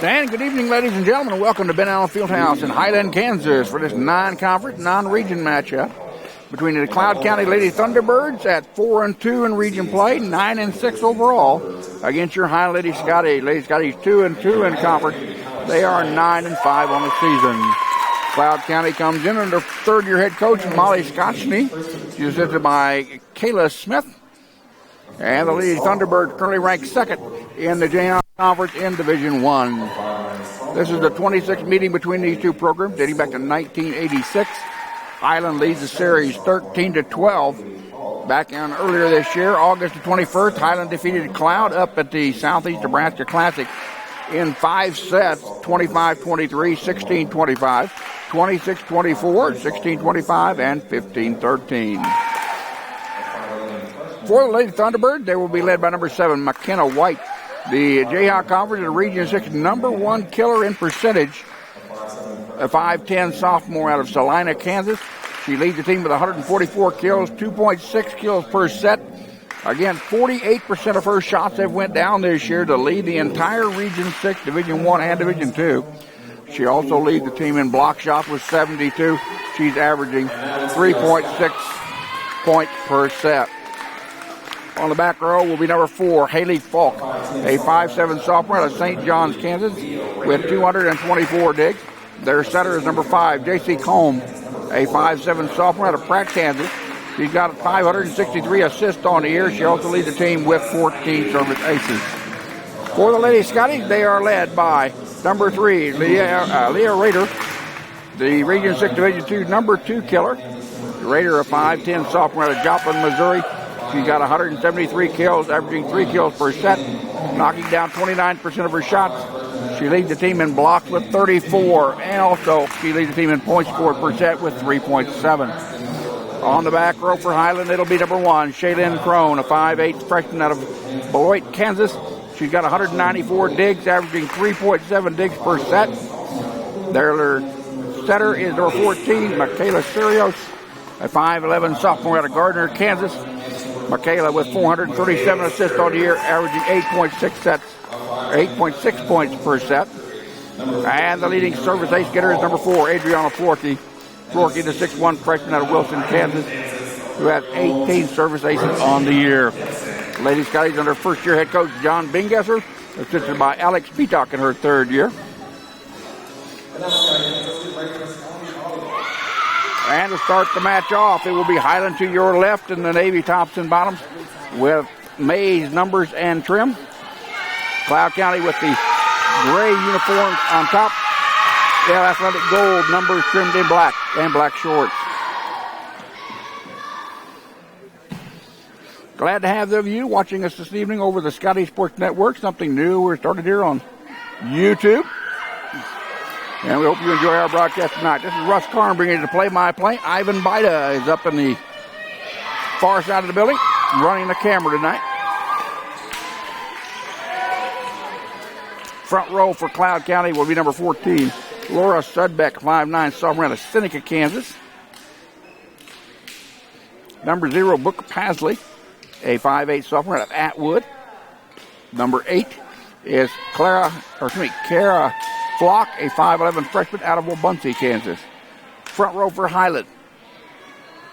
And good evening, ladies and gentlemen, and welcome to Ben Allen Fieldhouse in Highland, Kansas for this non-conference, non-region matchup between the Cloud County Lady Thunderbirds at 4-2 in region play, 9-6 overall, against your Highland Lady Scottie. Lady Scottie's 2-2 in conference. They are 9-5 on the season. Cloud County comes in under third-year head coach Molly Scotchney. She's assisted by Kayla Smith. And the Lady Thunderbirds currently ranked second in the JR Conference in Division I. This is the 26th meeting between these two programs, dating back to 1986. Highland leads the series 13-12. Back on earlier this year, August the 21st, Highland defeated Cloud up at the Southeast Nebraska Classic in 5 sets, 25-23, 16-25, 26-24, 16-25, and 15-13. For the Lady Thunderbird, they will be led by number 7, McKenna White. The Jayhawk Conference and Region 6 number 1 killer in percentage. A 5'10 sophomore out of Salina, Kansas. She leads the team with 144 kills, 2.6 kills per set. Again, 48% of her shots have went down this year to lead the entire Region 6, Division 1 and Division 2. She also leads the team in block shots with 72. She's averaging 3.6 points per set. On the back row will be number 4, Haley Falk, a 5'7 sophomore out of St. John's, Kansas, with 224 digs. Their setter is number 5, J.C. Combe, a 5'7 sophomore out of Pratt, Kansas. She's got 563 assists on the year. She also leads the team with 14 service aces. For the Lady Scotties, they are led by number 3, Leah Rader, the Region 6 Division 2 number 2 killer. Rader, a 5'10 sophomore out of Joplin, Missouri. She's got 173 kills, averaging 3 kills per set, knocking down 29% of her shots. She leads the team in blocks with 34, and also she leads the team in points scored per set with 3.7. On the back row for Highland, it'll be number 1, Shaylin Crone, a 5'8 freshman out of Beloit, Kansas. She's got 194 digs, averaging 3.7 digs per set. Their setter is number 14, Michaela Sirios, a 5'11 sophomore out of Gardner, Kansas. Michaela with 437 assists on the year, averaging 8.6 points per set. And the leading service ace getter is number 4, Adriana Florkey. Florkey, the 6'1 freshman out of Wilson, Kansas, who has 18 service aces on the year. Lady Scotties under first-year head coach John Bingesser, assisted by Alex Peacock in her third year. And to start the match off, it will be Highland to your left and the Navy tops and bottoms with maize numbers and trim. Cloud County with the gray uniforms on top. The athletic gold numbers trimmed in black and black shorts. Glad to have those of you watching us this evening over the Scottie Sports Network. Something new we're started here on YouTube. And we hope you enjoy our broadcast tonight. This is Russ Karn bringing you the play-by-play. Ivan Baida is up in the far side of the building, running the camera tonight. Front row for Cloud County will be number 14, Laura Sudbeck, 5'9 sophomore out of Seneca, Kansas. Number 0, Brooke Pasley, a 5'8 sophomore out of Atwood. Number 8 is Kara Flock, a 5'11 freshman out of Wabaunsee, Kansas. Front row for Highland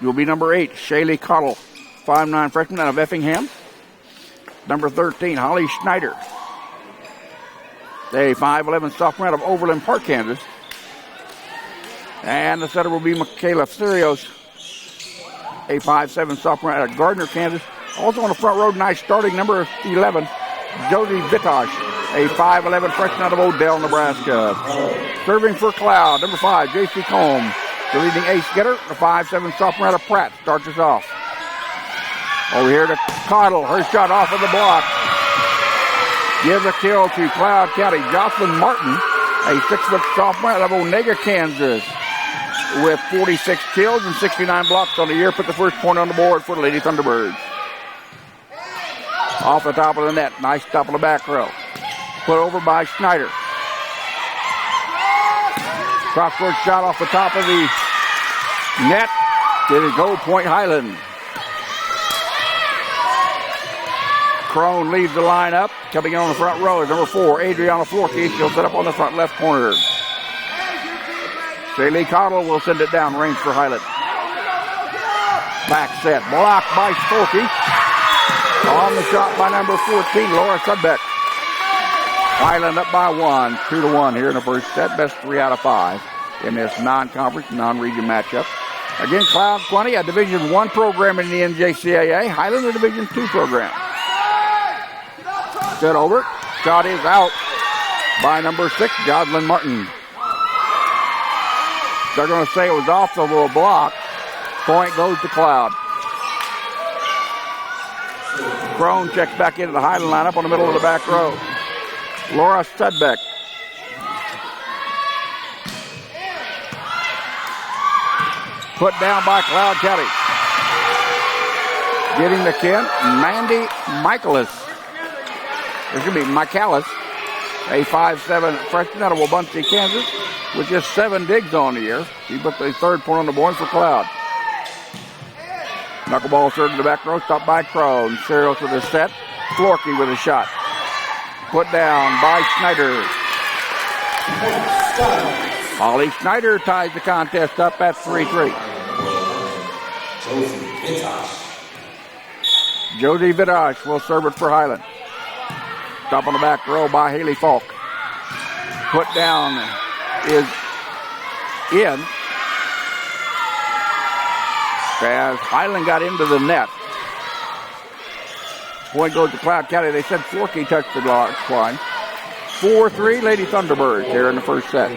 will be number 8, Shaylee Cottle, 5'9 freshman out of Effingham. Number 13, Holly Schneider, a 5'11 sophomore out of Overland Park, Kansas. And the setter will be Michaela Sirios, a 5'7 sophomore out of Gardner, Kansas. Also on the front row tonight, starting number 11, Josie Vitosh, a 5'11 freshman out of Odell, Nebraska. Serving for Cloud, number 5, J.C. Combe, the leading ace getter, the 5'7 sophomore out of Pratt, starts us off. Over here to Cottle, her shot off of the block. Gives a kill to Cloud County. Jocelyn Martin, a 6-foot sophomore out of Onega, Kansas, with 46 kills and 69 blocks on the year, put the first point on the board for the Lady Thunderbirds. Off the top of the net, nice top of the back row. Put over by Schneider. Cross-court shot off the top of the net. Did it go? Point Highland. Crone leads the lineup. Coming in on the front row is number 4, Adriana Florkey. She'll set up on the front left corner. Shaylee Cottle will send it down range for Highland. Back set, blocked by Florkey. On the shot by number 14, Laura Sudbeck. Highland up by 1, 2-1 here in the first set. Best 3 out of 5 in this non-conference, non-region matchup. Again, Cloud 20, a Division I program in the NJCAA. Highland, a Division II program. Set over. Shot is out by number 6, Jocelyn Martin. They're going to say it was off the little block. Point goes to Cloud. Crone checks back into the Highland lineup on the middle of the back row. Laura Studbeck. Put down by Cloud County. Getting the Ken, Mandy Michaelis. There's going to be Michaelis, a 5'7" freshman out of Wabaunsee, Kansas, with just 7 digs on the year. She put the third point on the board for Cloud. Knuckleball served to the back row, stopped by Crone. Serials with a set. Florkey with a shot. Put down by Schneider. Holly Schneider ties the contest up at 3-3. Josie Vitash will serve it for Highland. Stop on the back row by Haley Falk. Put down is in. As Highland got into the net. Point goes to Cloud County. They said Florkey touched the line. 4-3 Lady Thunderbirds here in the first set.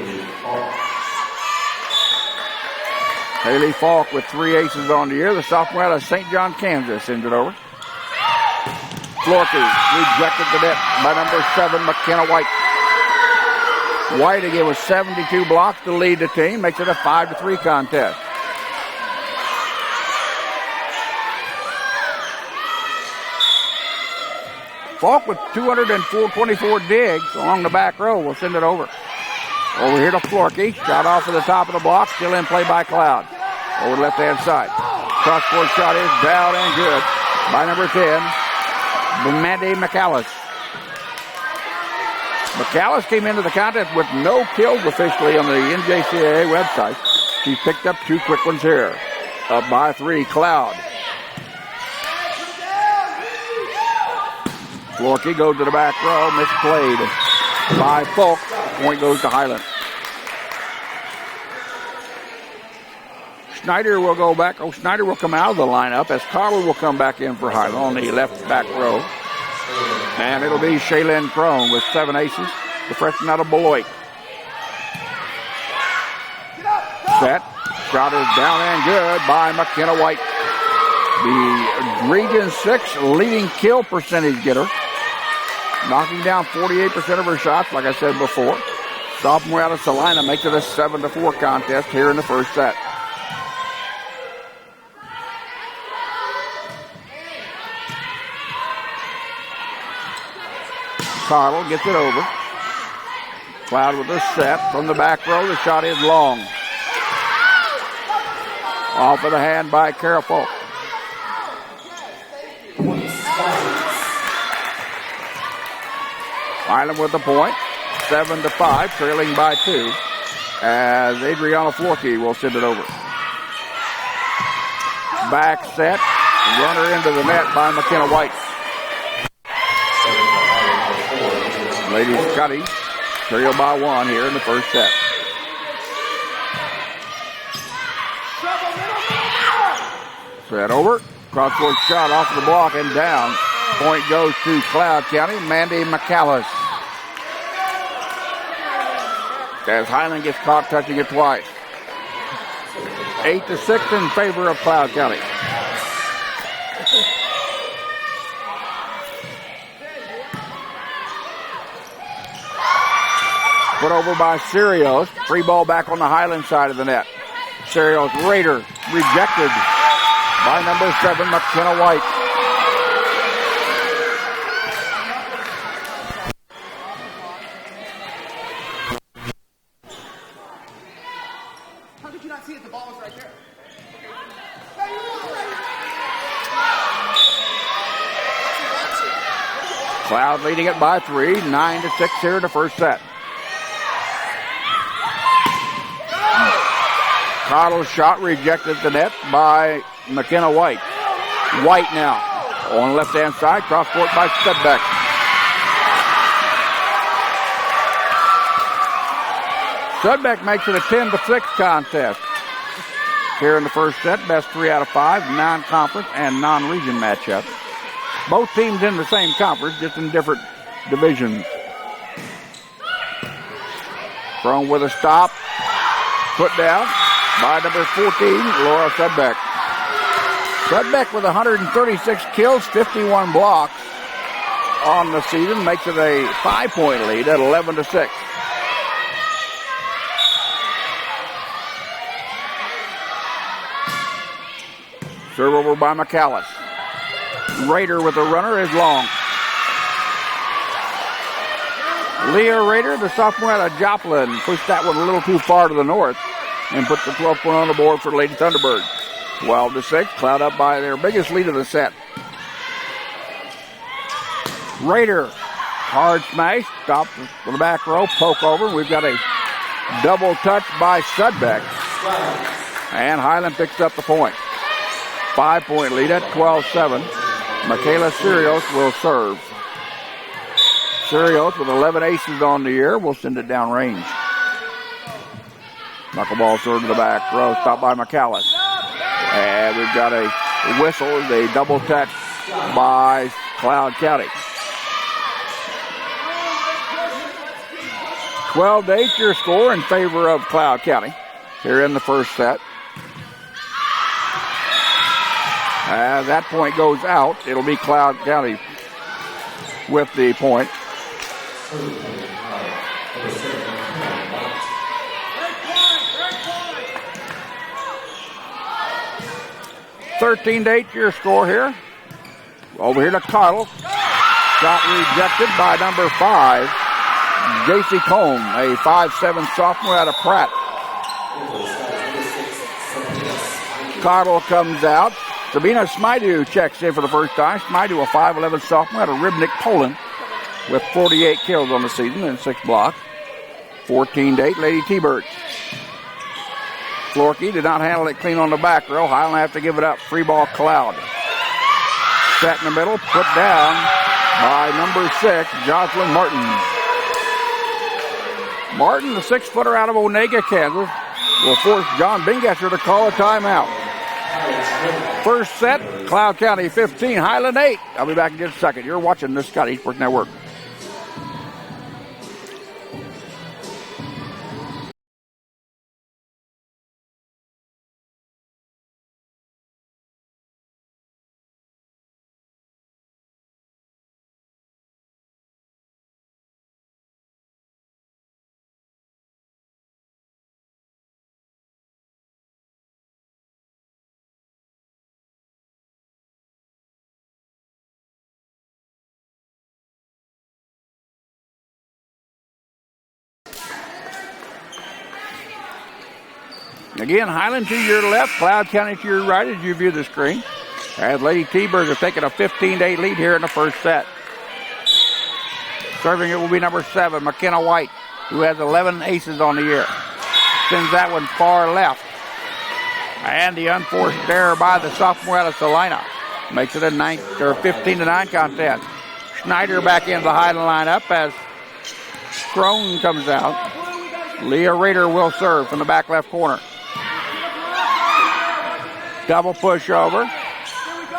Haley Falk with 3 aces on the year. The sophomore out of St. John, Kansas, sends it over. Florkey rejected the net by number 7, McKenna White. White again with 72 blocks to lead the team. Makes it a 5-3 contest. Falk with 24 digs along the back row. We'll send it over. Over here to Florkey. Shot off to the top of the block. Still in play by Cloud. Over the left-hand side. Cross-court shot is down and good by number 10, Mandy McAllis. McAllis came into the contest with no kills officially on the NJCAA website. She picked up 2 quick ones here. Up by 3, Cloud. Florkey goes to the back row, misplayed by Falk. Point goes to Highland. Schneider will go back. Schneider will come out of the lineup as Cottle will come back in for Highland on the left back row. And it'll be Shaylin Crone with 7 aces, the freshman out of Beloit. Set. Shot is down and good by McKenna White. The Region 6 leading kill percentage getter. Knocking down 48% of her shots, like I said before. Sophomore out of Salina makes it a 7-4 contest here in the first set. Cottle gets it over. Cloud with a set from the back row. The shot is long. Off of the hand by Carol Falk. Highland with the point. 7-5, trailing by 2. As Adriana Florkey will send it over. Back set. Runner into the net by McKenna White. Lady Scottie trail by 1 here in the first set. Set over. Cross-court shot off the block and down. Point goes to Cloud County. Mandy McAllis. As Highland gets caught touching it twice. 8-6 in favor of Cloud County. Put over by Serios. Free ball back on the Highland side of the net. Serios Raider rejected by number 7, McKenna White. How did you not see it? The ball was right there. Cloud leading it by 3, 9-6 here in the first set. Cottle's shot rejected at the net by McKenna White. White now on the left-hand side, cross court by Studbeck. Studbeck makes it a 10-6 contest. Here in the first set, best 3 out of 5, non-conference and non-region matchup. Both teams in the same conference, just in different divisions. Crone with a stop. Put down by number 14, Laura Studbeck. Studbeck with 136 kills, 51 blocks on the season, makes it a 5-point lead at 11-6. Serve over by McAllis. Rader with the runner is long. Leah Rader, the sophomore out of Joplin, pushed that one a little too far to the north and put the 12 point on the board for Lady Thunderbird. 12-6, Cloud up by their biggest lead of the set. Rader, hard smash, stops with the back row, poke over. We've got a double touch by Studbeck. And Highland picks up the point. 5-point lead at 12-7. Michaela Sirios will serve. Sirios with 11 aces on the year will send it down range. Knuckleball serve to the back row, stopped by McAllis. And we've got a whistle, a double touch by Cloud County. 12-8 your score in favor of Cloud County here in the first set. As that point goes out, it'll be Cloud County with the point. (13-8) your score here. Over here to Cottle. Shot rejected by number 5, J.C. Combe, a 5'7" sophomore out of Pratt. Cottle comes out. Sabina Smydu checks in for the first time. Smydu, a 5'11" sophomore out of Ribnik, Poland, with 48 kills on the season and 6 blocks. 14-8, Lady T-Birds. Florkey did not handle it clean on the back row. Highland have to give it up. Free ball, Cloud. Set in the middle, put down by number 6, Jocelyn Martin. Martin, the 6-footer out of Onega, Kansas, will force John Bingesser to call a timeout. First set, Cloud County 15, Highland 8. I'll be back in just a second. You're watching the Scottie Sports Network. Again, Highland to your left, Cloud County to your right as you view the screen. As Lady T-Birds are taking a 15-8 lead here in the first set. Serving it will be number 7, McKenna White, who has 11 aces on the year. Sends that one far left. And the unforced error by the sophomore out of Salina makes it a 15-9 contest. Schneider back into the Highland lineup as Crone comes out. Leah Rader will serve from the back left corner. Double push over.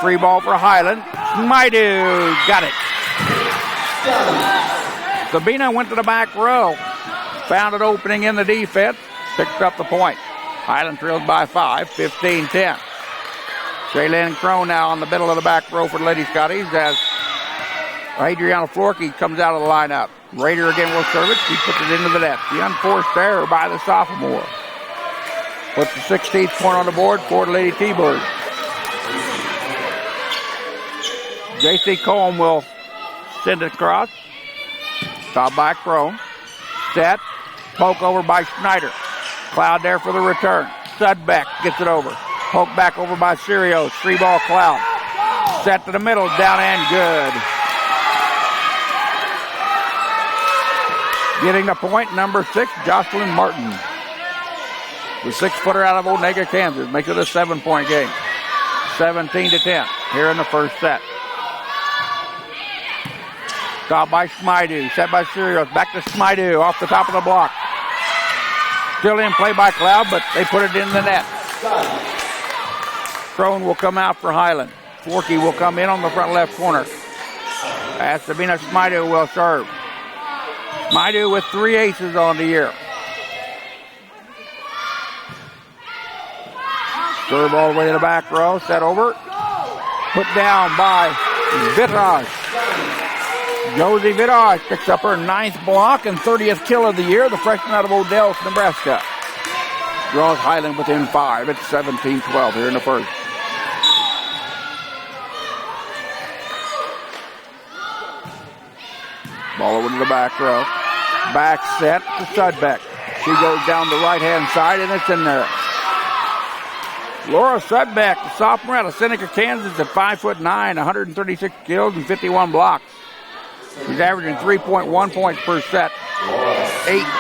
Free ball for Highland. Smydu got it. Sabina went to the back row. Found an opening in the defense. Picked up the point. Highland trails by 5, 15-10. Shaylin Crone now on the middle of the back row for the Lady Scotties as Adriana Florkey comes out of the lineup. Rader again will serve it. She puts it into the net. The unforced error by the sophomore. Puts the 16th point on the board for the Lady T-Birds. J.C. Combe will send it across. Stop by Crone. Set. Poke over by Schneider. Cloud there for the return. Studbeck gets it over. Poke back over by Sirios. 3-ball Cloud. Set to the middle. Down and good. Getting the point, number 6, Jocelyn Martin. The 6-footer out of Onega, Kansas. Makes it a 7-point game. 17-10 here in the first set. Stop by Smydu. Set by Sirios. Back to Smydu off the top of the block. Still in play by Cloud, but they put it in the net. Crone will come out for Highland. Forkey will come in on the front left corner. As Sabina Smydu will serve. Smydu with 3 aces on the year. Serve all the way to the back row. Set over. Put down by Vitosh. Josie Vitosh picks up her 9th block and 30th kill of the year. The freshman out of Odell, Nebraska. Draws Highland within 5. It's 17-12 here in the first. Ball over to the back row. Back set to Sudbeck. She goes down the right-hand side, and it's in there. Laura Sudbeck, the sophomore out of Seneca, Kansas, at 5'9", 136 kills and 51 blocks. She's averaging 3.1 points per set.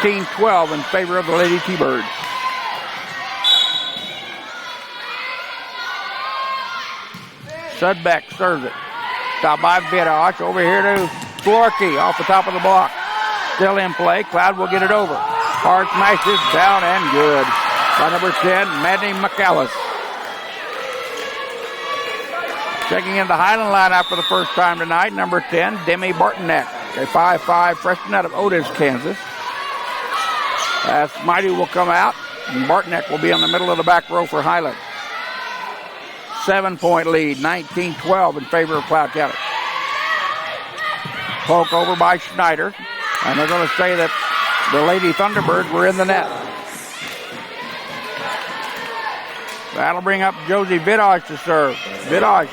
18-12 in favor of the Lady T-Birds. Sudbeck serves it. Stop by Vitosh. Over here to Florkey off the top of the block. Still in play. Cloud will get it over. Hard smashes down and good. By number 10, Maddie McAllis. Checking in the Highland lineup for the first time tonight, number 10, Demi Bartonek, a 5'5" freshman out of Otis, Kansas. As Mighty will come out, and Bartonek will be in the middle of the back row for Highland. 7-point lead, 19-12 in favor of Cloud County. Poke over by Schneider, and they're going to say that the Lady Thunderbirds were in the net. That'll bring up Josie Vitosh to serve. Vitosh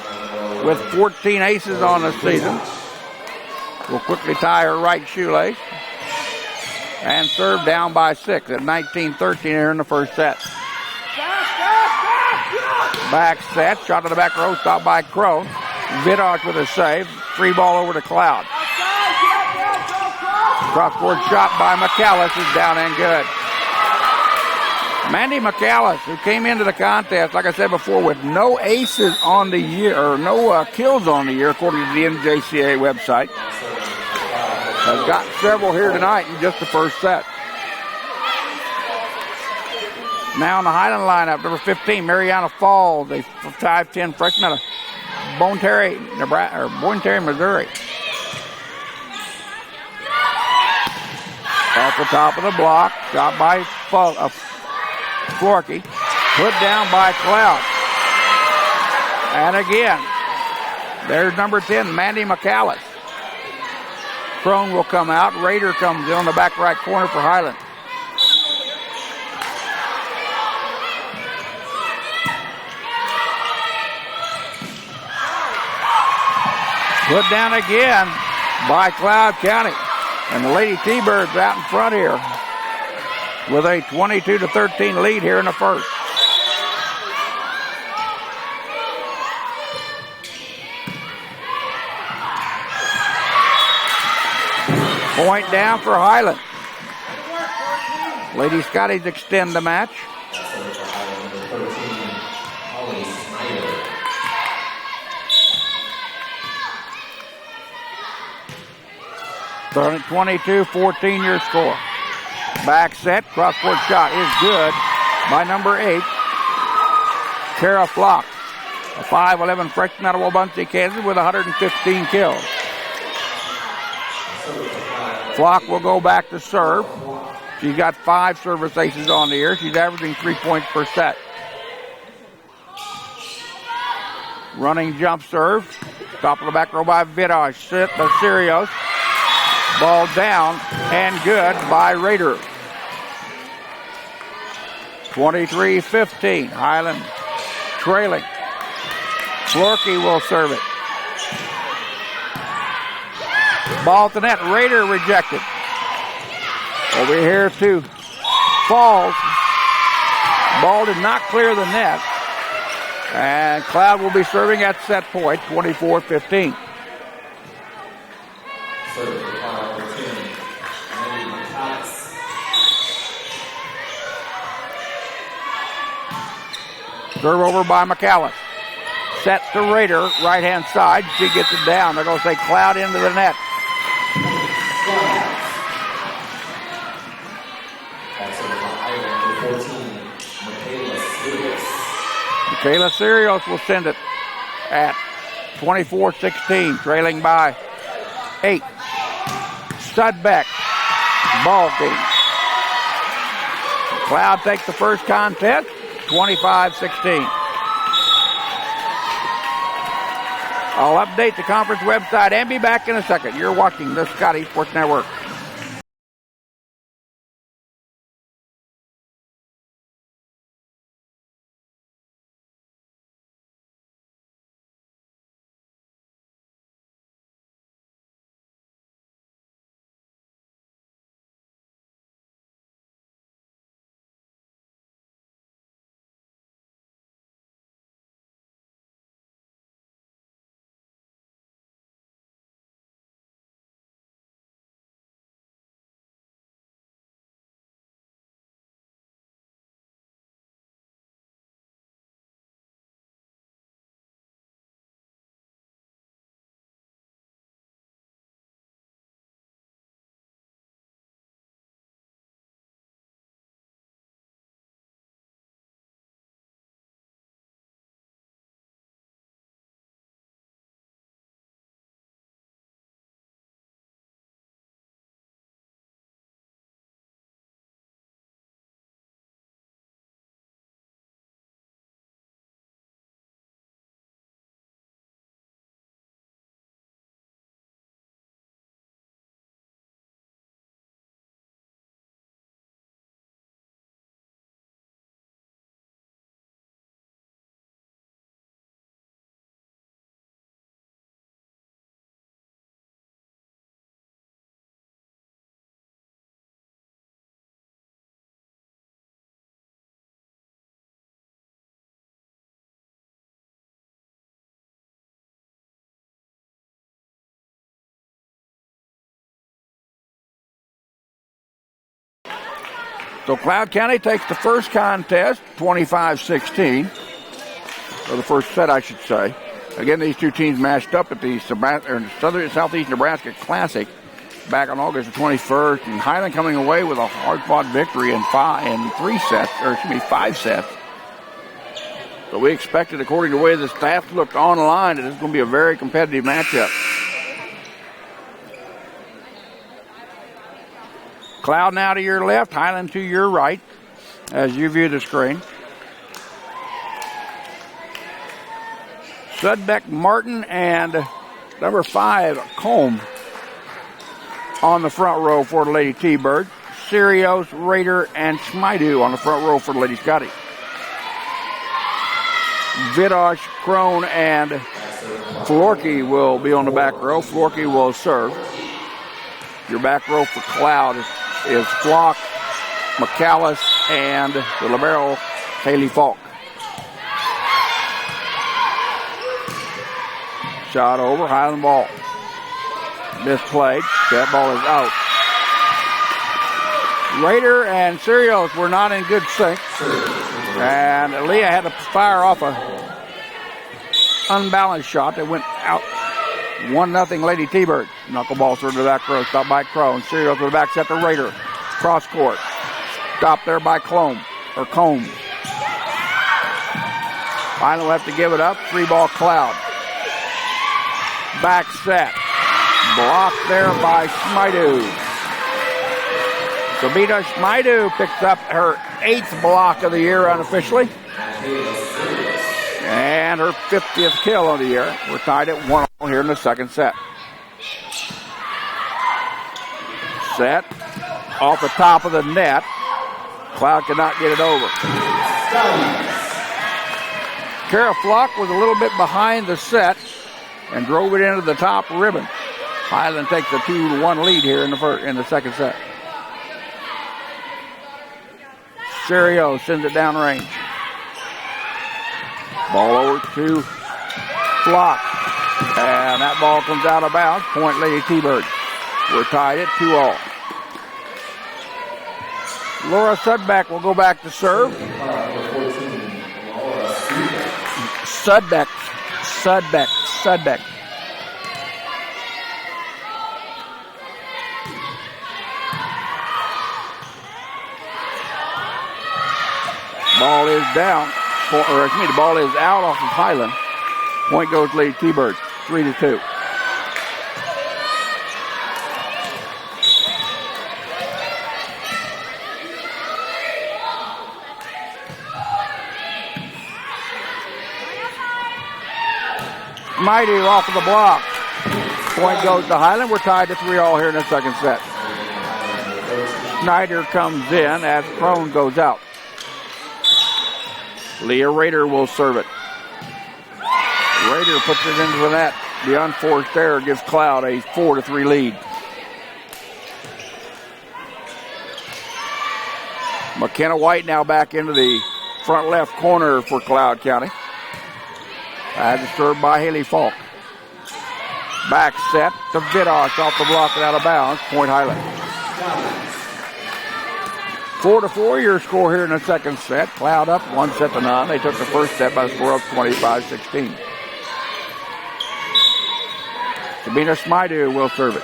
with 14 aces on the season. Will quickly tie her right shoelace. And serve down by 6 at 19-13 here in the first set. Back set, shot to the back row, stopped by Crone. Vitosh with a save. Free ball over to Cloud. Cross-court shot by McAllis is down and good. Mandy McAllis, who came into the contest, like I said before, with no aces on the year, or no kills on the year, according to the NJCA website, has got several here tonight in just the first set. Now in the Highland lineup, number 15, Mariana Falls, a 5'10" freshman out of Bonne Terre, Missouri. Off the top of the block, shot by Florkey, put down by Cloud. And again, there's number 10, Mandy McAllis. Crone will come out. Rader comes in on the back right corner for Highland. Put down again by Cloud County. And the Lady T-Birds out in front here with a 22-13 lead here in the first. Point down for Highland. Lady Scotties extend the match. Starting 22-14 your score. Back set, cross-court shot is good by number 8, Kara Flock, a 5'11" freshman out of Wabunsee, Kansas, with 115 kills. Flock will go back to serve. She's got 5 service aces on the year. She's averaging 3 points per set. Running jump serve. Top of the back row by Vitosh. Sit by Sirios. Ball down and good by Rader. 23-15. Highland trailing. Florkey will serve it. Ball to net. Rader rejected. Over here to Falls. Ball did not clear the net. And Cloud will be serving at set point, 24-15. Serve over by McAllis. Set to Raider, right-hand side. She gets it down. They're going to say Cloud into the net. Michaela Sirios will send it at 24-16, trailing by 8. Sudbeck, ball game. Cloud takes the first contest, 25-16. I'll update the conference website and be back in a second. You're watching the Scottie Sports Network. So Cloud County takes the first contest, 25-16. Or the first set, I should say. Again, these two teams matched up at the Southeast Nebraska Classic back on August 21st. And Highland coming away with a hard-fought victory in 5 sets. So we expected, according to the way the stats looked online, that it's going to be a very competitive matchup. Cloud now to your left, Highland to your right, as you view the screen. Sudbeck, Martin, and number 5, Combe, on the front row for the Lady T-Bird. Sirios, Raider, and Smydu on the front row for the Lady Scottie. Vidosh, Crone, and Florkey will be on the back row. Florkey will serve. Your back row for Cloud is Flock, McAllis, and the libero, Haley Falk. Shot over, Highland ball. Misplayed. That ball is out. Raider and Sirios were not in good sync. And Leah had to fire off a unbalanced shot that went out. 1-0 Lady T-Bird. Knuckleball through the back row. Stopped by Crone. Sirios with the back set to Raider. Cross court. Stopped there by Combs. Finally will have to give it up. 3-ball Cloud. Back set. Blocked there by Smydu. Sabita Smydu picks up her 8th block of the year unofficially. And her 50th kill of the year. We're tied at 1-0 here in the second set. Set off the top of the net. Cloud cannot get it over. Kara Flock was a little bit behind the set and drove it into the top ribbon. Highland takes a 2-1 lead here in the second set. Sirios sends it downrange. Ball over to Flock. And that ball comes out of bounds. Point Lady T-Bird. We're tied at 2-all. Laura Sudbeck will go back to serve. Sudbeck. Ball is down, the ball is out off of Highland. Point goes Lady T-Birds, 3-2. Mighty off of the block. Point goes to Highland. We're tied to 3-all here in the second set. Snyder comes in as Karn goes out. Leah Rader will serve it. Rader puts it into the net. The unforced error gives Cloud a 4-3 lead. McKenna White now back into the front left corner for Cloud County. As disturbed by Haley Falk. Back set to Vidosh off the block and out of bounds. Point Highland. 4-4 your score here in the second set. Cloud up 1-0. They took the first set by the score of 25-16. Sabina Smaidu will serve it.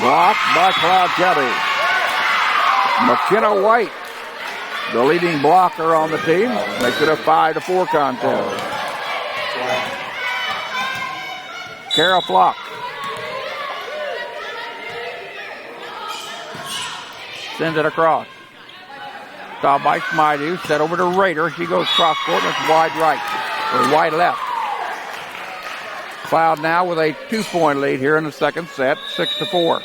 Blocked by Cloud County. McKenna White, the leading blocker on the team, makes it a 5-4 contest. Kara Flock. Sends it across. Stop by Smaidu, set over to Rader. She goes cross court and it's wide right, or wide left. Cloud now with a 2-point lead here in the second set, 6-4.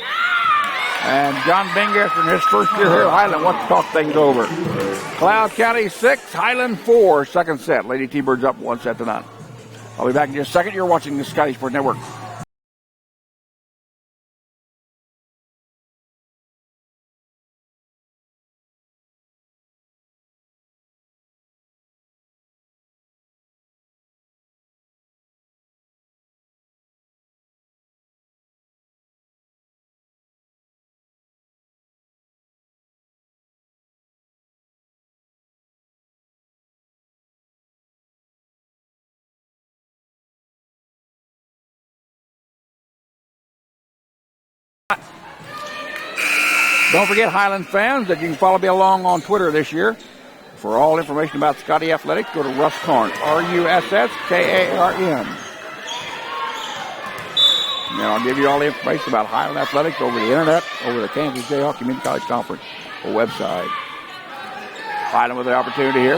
And John Bingas in his first year here at Highland wants to talk things over. Cloud County 6, Highland 4, second set. Lady T-Birds up 1-0. I'll be back in just a second. You're watching the Scottie Sports Network. Don't forget, Highland fans, that you can follow me along on Twitter this year. For all information about Scottie Athletics, go to Russ Karn, RUSSKARN. And I'll give you all the information about Highland Athletics over the internet, over the Kansas Jayhawk Community College Conference website. Highland with the opportunity here.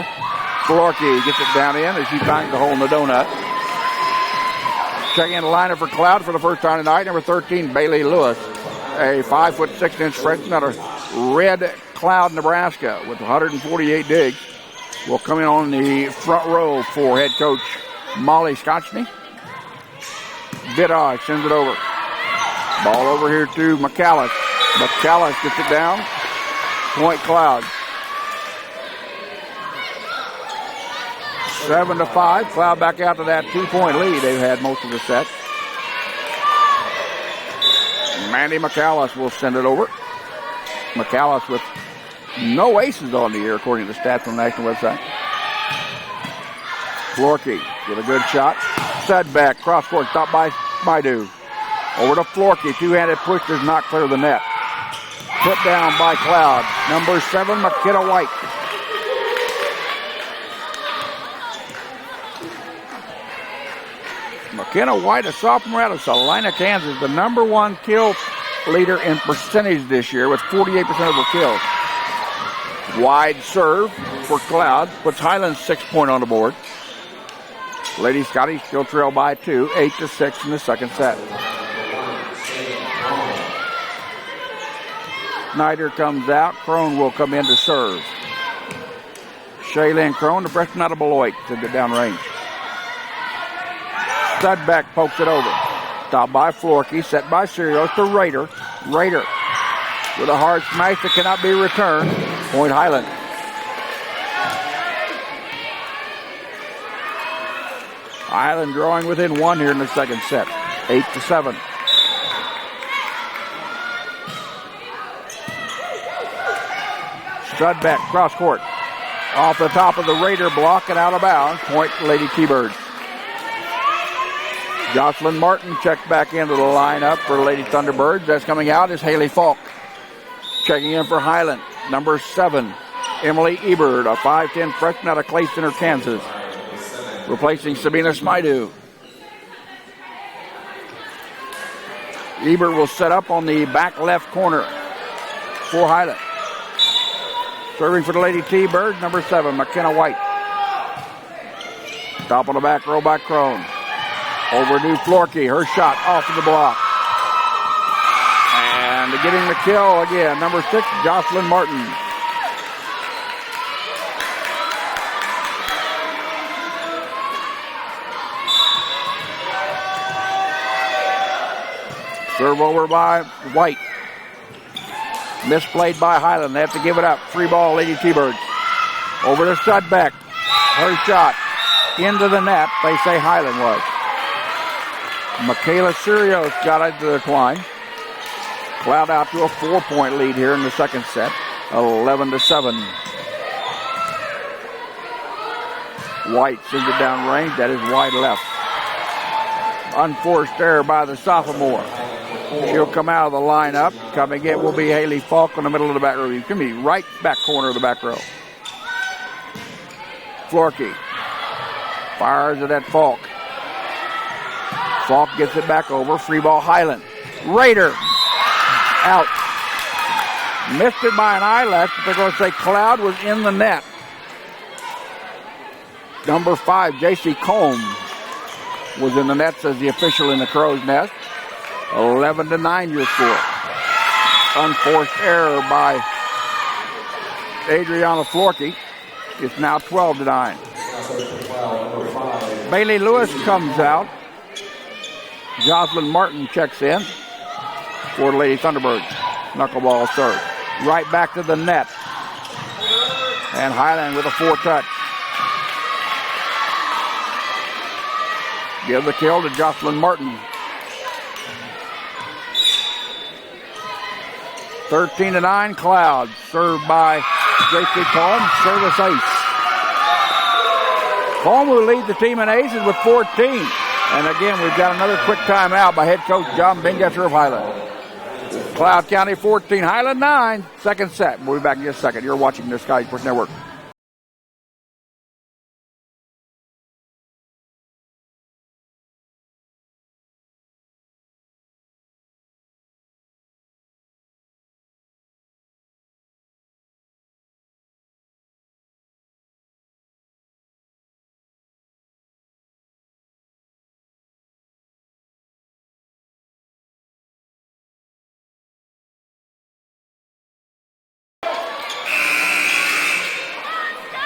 Florkey gets it down in as she finds the hole in the donut. Checking in the lineup for Cloud for the first time tonight, number 13, Bailey Lewis. A 5'6" freshman out of Red Cloud, Nebraska, with 148 digs. Will come in on the front row for head coach Molly Scotchney. Vidosh sends it over. Ball over here to McAllis. McAllis gets it down. Point Cloud. 7-5. Cloud back out to that 2-point lead they've had most of the set. Mandy McAllis will send it over. McAllis with no aces on the year, according to the stats on the national website. Florkey with a good shot. Setback, cross court, stopped by Baida. Over to Florkey. Two-handed push does not clear the net. Put down by Cloud. Number 7, McKenna White. McKenna White, a sophomore out of Salina, Kansas, the number 1 kill leader in percentage this year with 48% of her kills. Wide serve for Cloud, puts Highland 6 point on the board. Lady Scottie still trail by 2, 8-6 in the second set. Snyder comes out. Karn will come in to serve. Shaylin Karn, the freshman out of Beloit, to get down range. Studback pokes it over. Stopped by Florkey, set by Sirios to Rader. Rader with a hard smash that cannot be returned. Point Highland. Highland drawing within 1 here in the second set. 8-7. Sudbeck, cross court. Off the top of the Raider block and out of bounds. Point Lady T-Birds. Jocelyn Martin checks back into the lineup for Lady Thunderbirds. That's coming out is Haley Falk. Checking in for Highland, number 7, Emily Ebert, a 5'10" freshman out of Clay Center, Kansas. Replacing Sabina Smaidu. Ebert will set up on the back left corner for Highland. Serving for the Lady T-Birds, number 7, McKenna White. Top of the back row by Crone. Over to Florkey, her shot off of the block. And getting the kill again, number 6, Jocelyn Martin. Serve over by White. Misplayed by Highland. They have to give it up. Free ball, Lady T-Birds. Over to Sudbeck. Her shot into the net. They say Highland was. Michaela Sirios got it to decline. Cloud out to a 4-point lead here in the second set. 11-7. White sends it down range. That is wide left. Unforced error by the sophomore. She'll come out of the lineup. Coming in will be Haley Falk in the middle of the back row. You can be right back corner of the back row. Florkey fires it at Falk. Falk gets it back over. Free ball Highland. Raider out. Missed it by an eyelash, but they're going to say Cloud was in the net. Number 5, J.C. Combs, was in the net, says the official in the Crow's Nest. 11-9 your score. Unforced error by Adriana Florkey. It's now 12-9. Bailey Lewis comes out. Jocelyn Martin checks in for the Lady Thunderbirds. Knuckleball serve. Right back to the net. And Highland with a 4-touch. Give the kill to Jocelyn Martin. 13-9 Cloud. Served by J.C. Colm. Service ace. Colm will lead the team in aces with 14. And again, we've got another quick timeout by head coach John Bingesser of Highland. Cloud County 14, Highland 9. Second set. We'll be back in just a second. You're watching the Sky Sports Network.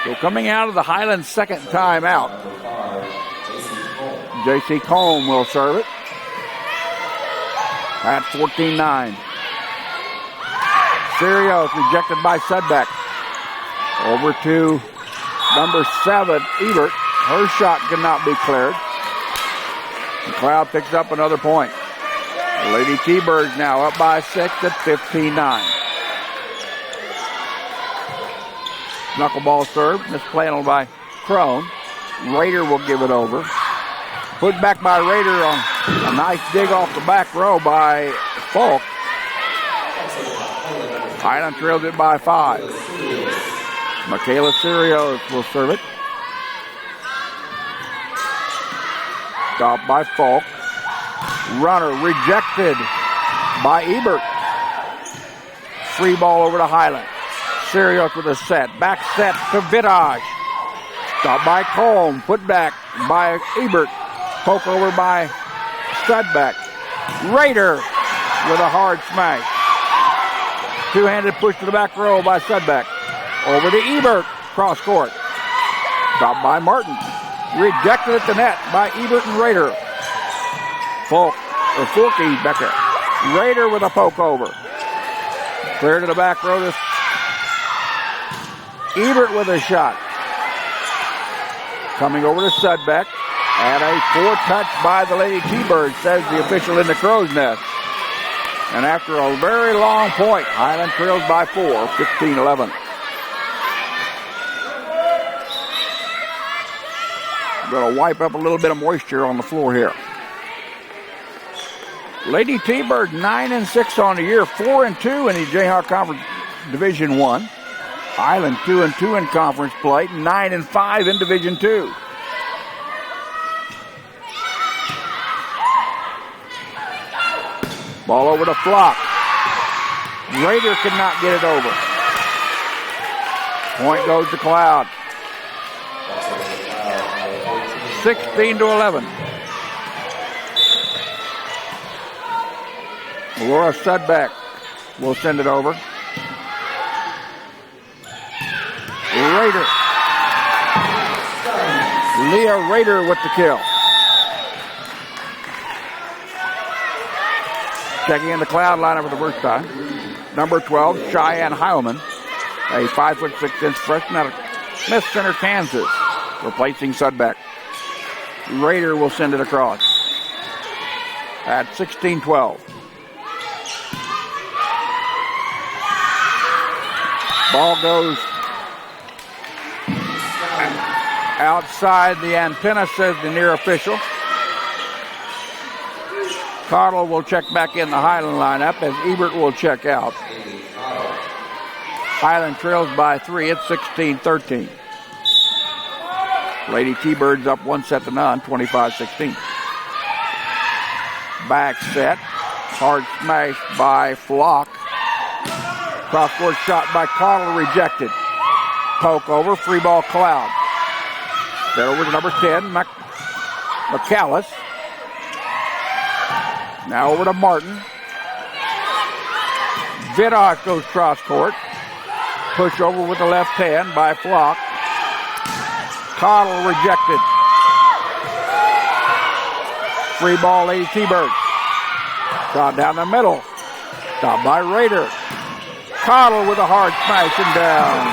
So coming out of the Highland second timeout, J.C. Combe will serve it at 14-9. Sirios rejected by Sudbeck. Over to number 7, Ebert. Her shot could not be cleared. The Cloud picks up another point. Lady T-Birds now up by 6 at 15-9. Knuckleball serve, misplayed by Crone. Raider will give it over. Put back by Raider on a nice dig off the back row by Falk. Highland trails it by 5. Michaela Sirios will serve it. Stopped by Falk. Runner rejected by Ebert. Free ball over to Highland. Sirios with a set. Back set to Vidage. Stopped by Colm. Put back by Ebert. Poke over by Sudbeck. Raider with a hard smash. Two-handed push to the back row by Sudbeck. Over to Ebert. Cross court. Stopped by Martin. Rejected at the net by Ebert and Raider. Forky Becker. Raider with a poke over. Clear to the back row. This Ebert with a shot. Coming over to Sudbeck. And a 4-touch by the Lady T-Bird, says the official in the Crow's Nest. And after a very long point, Highland trails by 4, 15-11. Going to wipe up a little bit of moisture on the floor here. Lady T-Bird 9-6 on the year, 4-2 in the Jayhawk Conference Division 1. Highland 2-2 in conference play, 9-5 in Division 2. Ball over to Flock. Raider could not get it over. Point goes to Cloud. 16-11. Laura Sudbeck will send it over. Raider. Leah Raider with the kill. Checking in the Cloud lineup for the first time. Number 12, Cheyenne Heilman, a 5'6" freshman out of Smith Center, Kansas, replacing Sudbeck. Raider will send it across at 16-12. Ball goes outside the antenna, says the near official. Cottle will check back in the Highland lineup as Ebert will check out. Highland trails by 3 at 16-13. Lady T-Birds up 1-0, 25-16. Back set. Hard smash by Flock. Cross-court shot by Cottle rejected. Poke over, free ball Cloud. Then over to number 10, McAllis. Now over to Martin. Vidoc goes cross-court. Push over with the left hand by Flock. Cottle rejected. Free ball, Lady T-Bird. Shot down the middle. Stopped by Raider. Cottle with a hard smash and down.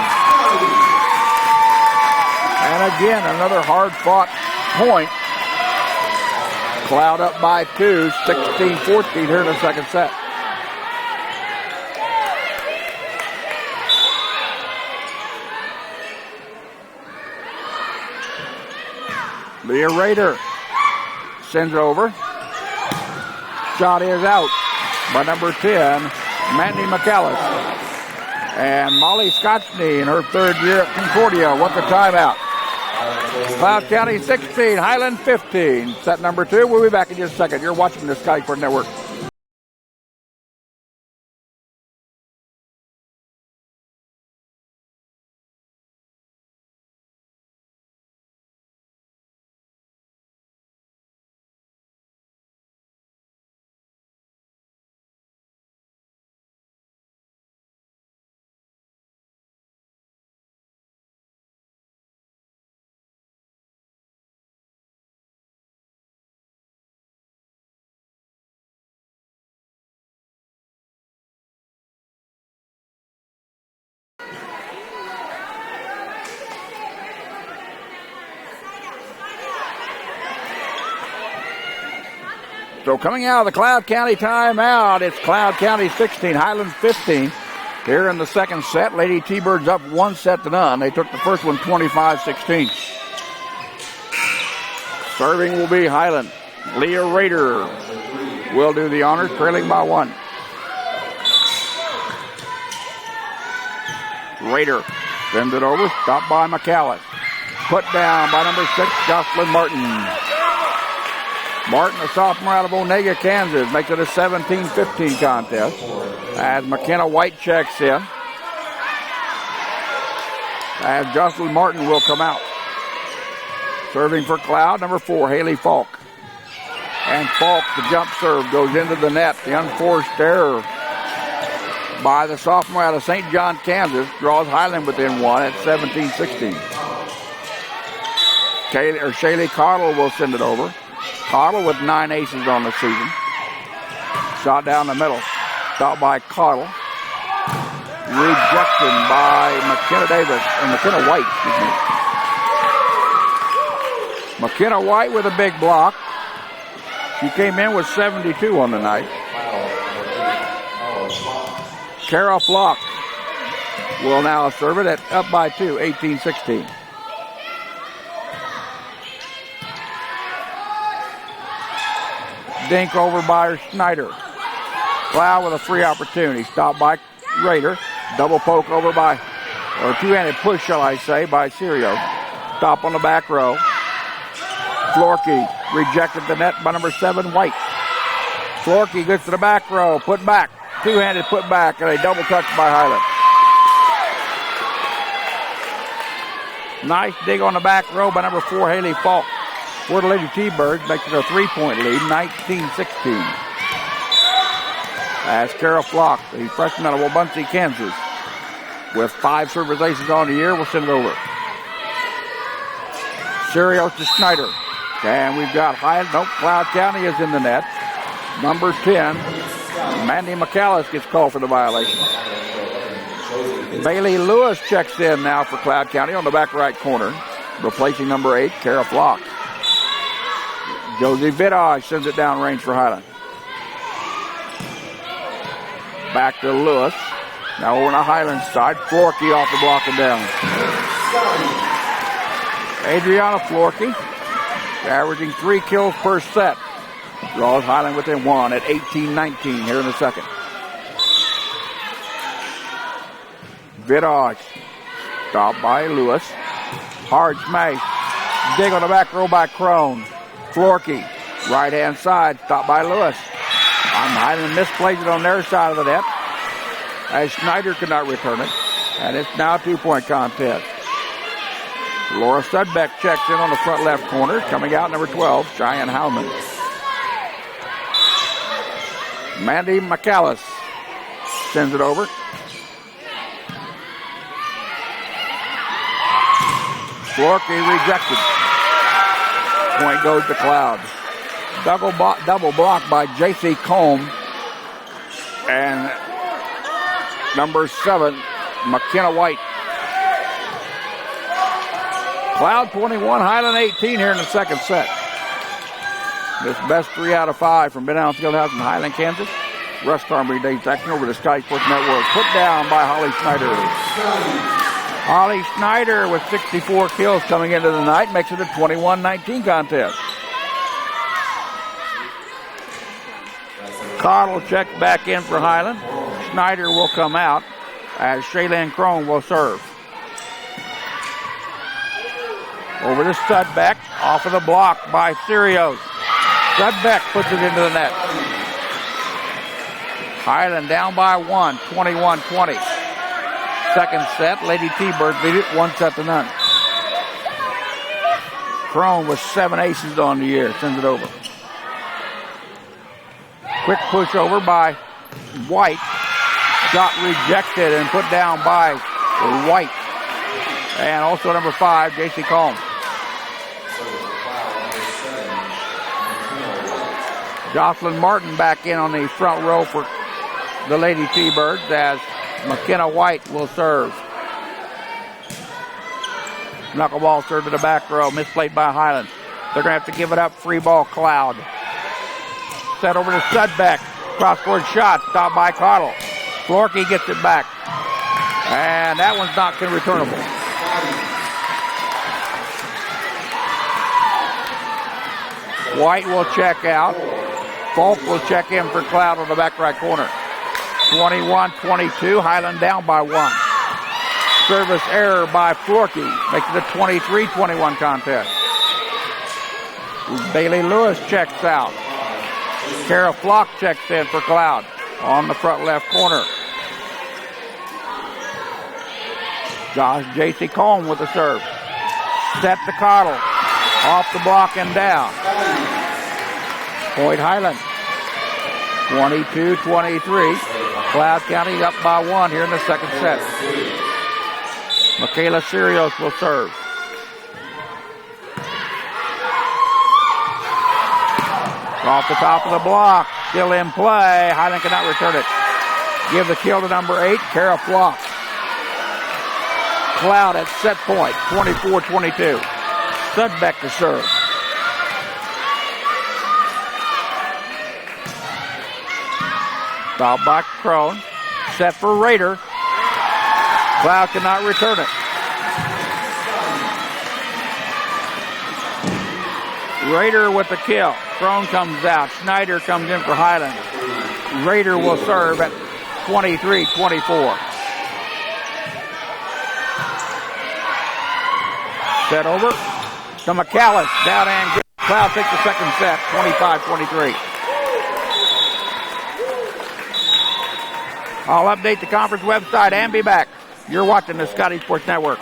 And again, another hard-fought point. Cloud up by 2, 16-14 here in the second set. Leah Raider sends it over. Shot is out by number 10, Mandy McAllis. And Molly Scotchney in her third year at Concordia wants the timeout. Cloud County 16, Highland 15. Set number 2. We'll be back in just a second. You're watching the Scottie Sport Network. So coming out of the Cloud County timeout, it's Cloud County 16, Highland 15. Here in the second set, Lady T-Birds up 1-0. They took the first one 25-16. Serving will be Highland. Leah Raider will do the honors, trailing by 1. Raider sends it over, stopped by McAllis. Put down by number 6, Jocelyn Martin. Martin, a sophomore out of Onega, Kansas, makes it a 17-15 contest as McKenna White checks in. As Jocelyn Martin will come out. Serving for Cloud, number 4, Haley Falk. And Falk, the jump serve, goes into the net. The unforced error by the sophomore out of St. John, Kansas, draws Highland within 1 at 17-16. Shaylee Cottle will send it over. Cottle with 9 aces on the season. Shot down the middle. Stopped by Cottle. Rejection by McKenna White. McKenna White with a big block. She came in with 72 on the night. Kara Flock will now serve it at up by 2, 18-16. Dink over by Schneider. Cloud with a free opportunity. Stopped by Rader. Double poke over by, or two-handed push, shall I say, by Sirio. Stop on the back row. Florkey rejected the net by number 7, White. Florkey gets to the back row. Put back. Two-handed put back, and a double touch by Highland. Nice dig on the back row by number 4, Haley Falk. For the Lady T-Birds, makes it a 3-point lead, 19-16. As Carol Flock, the freshman out of Wabaunsee, Kansas, with 5 service aces on the year, will send it over. Sirios to Schneider. And we've got Highland. Nope, Cloud County is in the net. Number 10, Mandy McAllis gets called for the violation. Bailey Lewis checks in now for Cloud County on the back right corner, replacing number 8, Kara Flock. Josie Vidage sends it down range for Highland. Back to Lewis. Now over on the Highland side. Florkey off the block and down. Adriana Florkey, averaging 3 kills per set. Draws Highland within 1 at 18-19 here in the second. Vidage. Stopped by Lewis. Hard smash. Dig on the back row by Crone. Florkey. Right hand side. Stopped by Lewis. Highland misplays it on their side of the net, as Schneider could not return it. And it's now a 2-point contest. Laura Sudbeck checks in on the front left corner. Coming out, number 12, Cheyenne Howman. Mandy McAllis sends it over. Florkey rejected. Point goes to Cloud. Double block by J.C. Combe. And number 7, McKenna White. Cloud 21, Highland 18 here in the second set. This best 3 out of 5 from Mid Island Fieldhouse in Highland, Kansas. Russ Carberry Days action over to Scottie Sports Network. Put down by Holly Schneider. Holly Schneider with 64 kills coming into the night makes it a 21-19 contest. Cottle checks back in for Highland. Schneider will come out as Shaylin Crone will serve. Over to Sudbeck, off of the block by Sirios. Sudbeck puts it into the net. Highland down by 1, 21-20. Second set, Lady T-Bird beat it 1-0. Crone with 7 aces on the year, sends it over. Quick push over by White. Shot rejected and put down by White. And also number 5, J.C. Combs. Jocelyn Martin back in on the front row for the Lady T-Birds as McKenna White will serve. Knuckleball serve to the back row, misplayed by Highland. They're going to have to give it up. Free ball, Cloud. Set over to Sudbeck. Cross-court shot, stopped by Cottle. Florkey gets it back. And that one's not going to returnable. White will check out. Falk will check in for Cloud on the back right corner. 21-22, Highland down by 1. Service error by Florkey makes it a 23-21 contest. Bailey Lewis checks out. Kara Flock checks in for Cloud on the front left corner. Josh J.C. Cohn with the serve. Set to Cottle. Off the block and down. Point Highland. 22-23. Cloud County up by 1 here in the second set. Michaela Sirios will serve. Off the top of the block. Still in play. Highland cannot return it. Give the kill to number 8, Kara Flock. Cloud at set point. 24-22. Sudbeck to serve. Foul by Crone. Set for Raider. Cloud cannot return it. Rader with the kill. Crone comes out. Schneider comes in for Highland. Rader will serve at 23-24. Set over to McAllis. Down and good. Cloud takes the second set, 25-23. I'll update the conference website and be back. You're watching the Scottie Sports Network.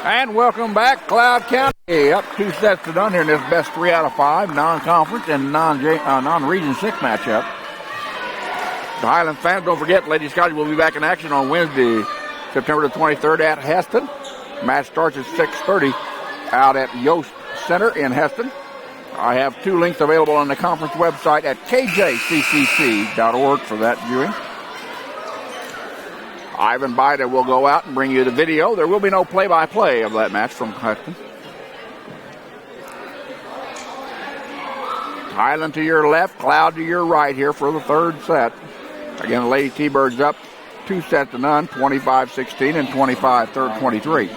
And welcome back, Cloud County. Up 2 sets to none here in this best 3 out of 5 non-conference and non-region 6 matchup. The Highland fans, don't forget, Lady Scottie will be back in action on Wednesday, September the 23rd at Heston. Match starts at 6:30 out at Yost Center in Heston. I have 2 links available on the conference website at KJCCC.org for that viewing. Ivan Baida will go out and bring you the video. There will be no play-by-play of that match from Heston. Highland to your left, Cloud to your right here for the third set. Again, the Lady T-Birds up 2 sets to none, 25-16 and 25-23.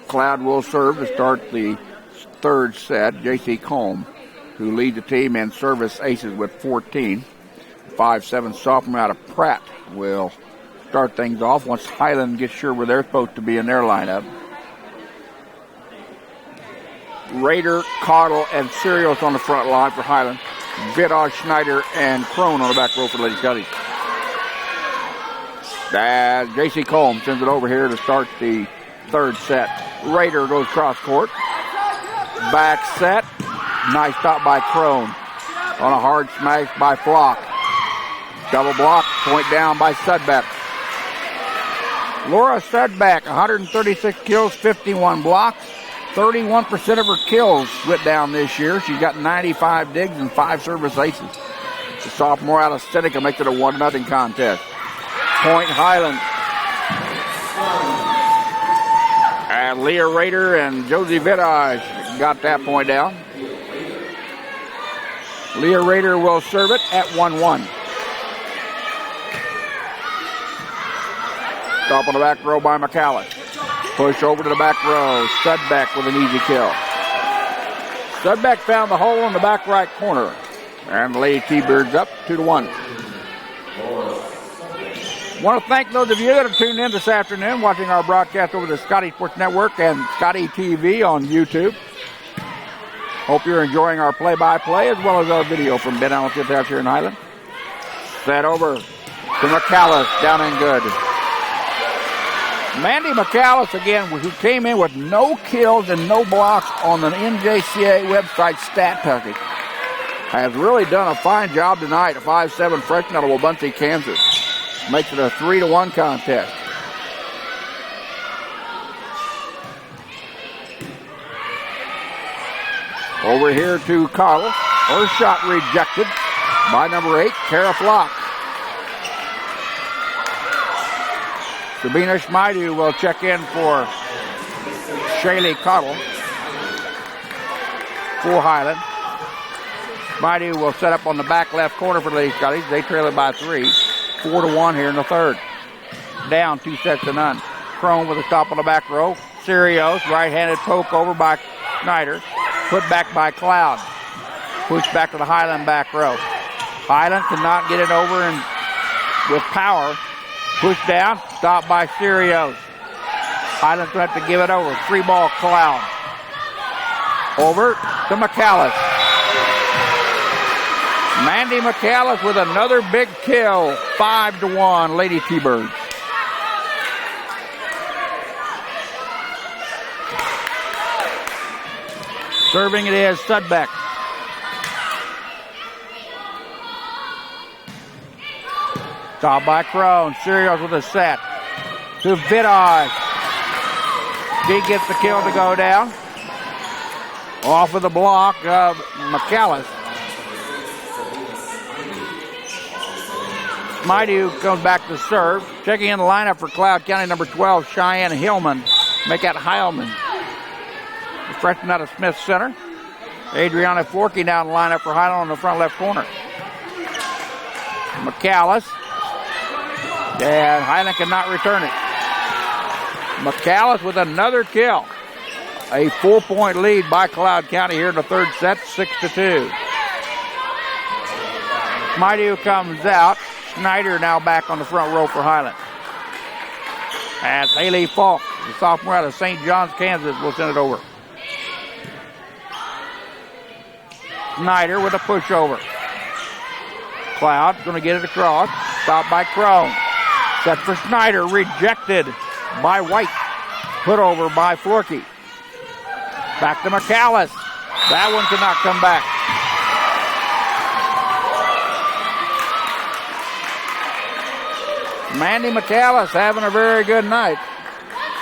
Cloud will serve to start the third set. J.C. Combe, who leads the team in service aces with 14. 5'7" sophomore out of Pratt will start things off once Highland gets sure where they're supposed to be in their lineup. Rader, Cottle, and Sirius on the front line for Highland. Vidal, Schneider, and Crone on the back row for Lady Scottie. J.C. Combe sends it over here to start the third set. Rader goes cross court. Back set. Nice stop by Crone. On a hard smash by Flock. Double block. Point down by Sudbeck. Laura Sudbeck, 136 kills, 51 blocks. 31% of her kills went down this year. She's got 95 digs and 5 service aces. The sophomore out of Seneca makes it a 1-0 contest. Point Highland. And Leah Rader and Josie Vidage got that point down. Leah Rader will serve it at 1-1. Stop on the back row by McAllis. Push over to the back row. Sudbeck with an easy kill. Sudbeck found the hole in the back right corner. And the Lady T-Birds up 2-1. Want to thank those of you that have tuned in this afternoon watching our broadcast over the Scottie Sports Network and Scottie TV on YouTube. Hope you're enjoying our play-by-play as well as our video from Ben Allen Fifth House here in Highland. Set over to McAllis, down and good. Mandy McAllis again, who came in with no kills and no blocks on the NJCA website stat package, has really done a fine job tonight. A 5'7" freshman out of Wabaunsee, Kansas. Makes it a 3-1 contest. Over here to Cottle. Her shot rejected by number 8, Kara Flock. Sabina Schmeidu will check in for Shaylee Cottle for Highland. Schmeidu will set up on the back left corner for the Lady Scotties. They trail it by 3. 4-1 here in the third. Down 2-0. Crone with a stop on the back row. Sirios, right-handed poke over by Snyder. Put back by Cloud. Push back to the Highland back row. Highland cannot get it over and with power. Push down, stop by Sirios. Highland's going to have to give it over. 3-ball Cloud. Over to McAllis. Mandy McAllis with another big kill. 5-1, Lady T-Birds. Serving it is Sudbeck. Stop by Crone. Sirios with a set. To Vidage. She gets the kill to go down. Off of the block of McAllis. Maidu comes back to serve. Checking in the lineup for Cloud County, number 12, Cheyenne Hillman. Make that Heilman. The freshman out of Smith Center. Adriana Forkey down the lineup for Highland on the front left corner. McAllis. And Highland cannot return it. McAllis with another kill. A 4-point lead by Cloud County here in the third set, 6-2. Maidu comes out. Snyder now back on the front row for Highland. As Haley Falk, the sophomore out of St. John's, Kansas, will send it over. Snyder with a pushover. Cloud going to get it across. Stopped by Crone. Set for Snyder. Rejected by White. Put over by Forkey. Back to McAllis. That one cannot come back. Mandy McAllis having a very good night.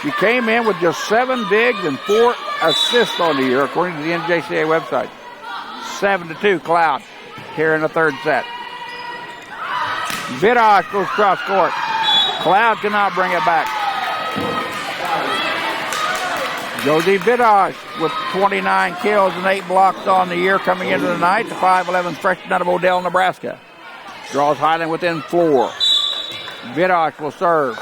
She came in with just 7 digs and 4 assists on the year, according to the NJCA website. 7-2 Cloud here in the third set. Vidage goes cross court. Cloud cannot bring it back. Josie Vidage with 29 kills and 8 blocks on the year coming into the night. The 5'11" freshman out of Odell, Nebraska. Draws Highland within 4. Vidage will serve.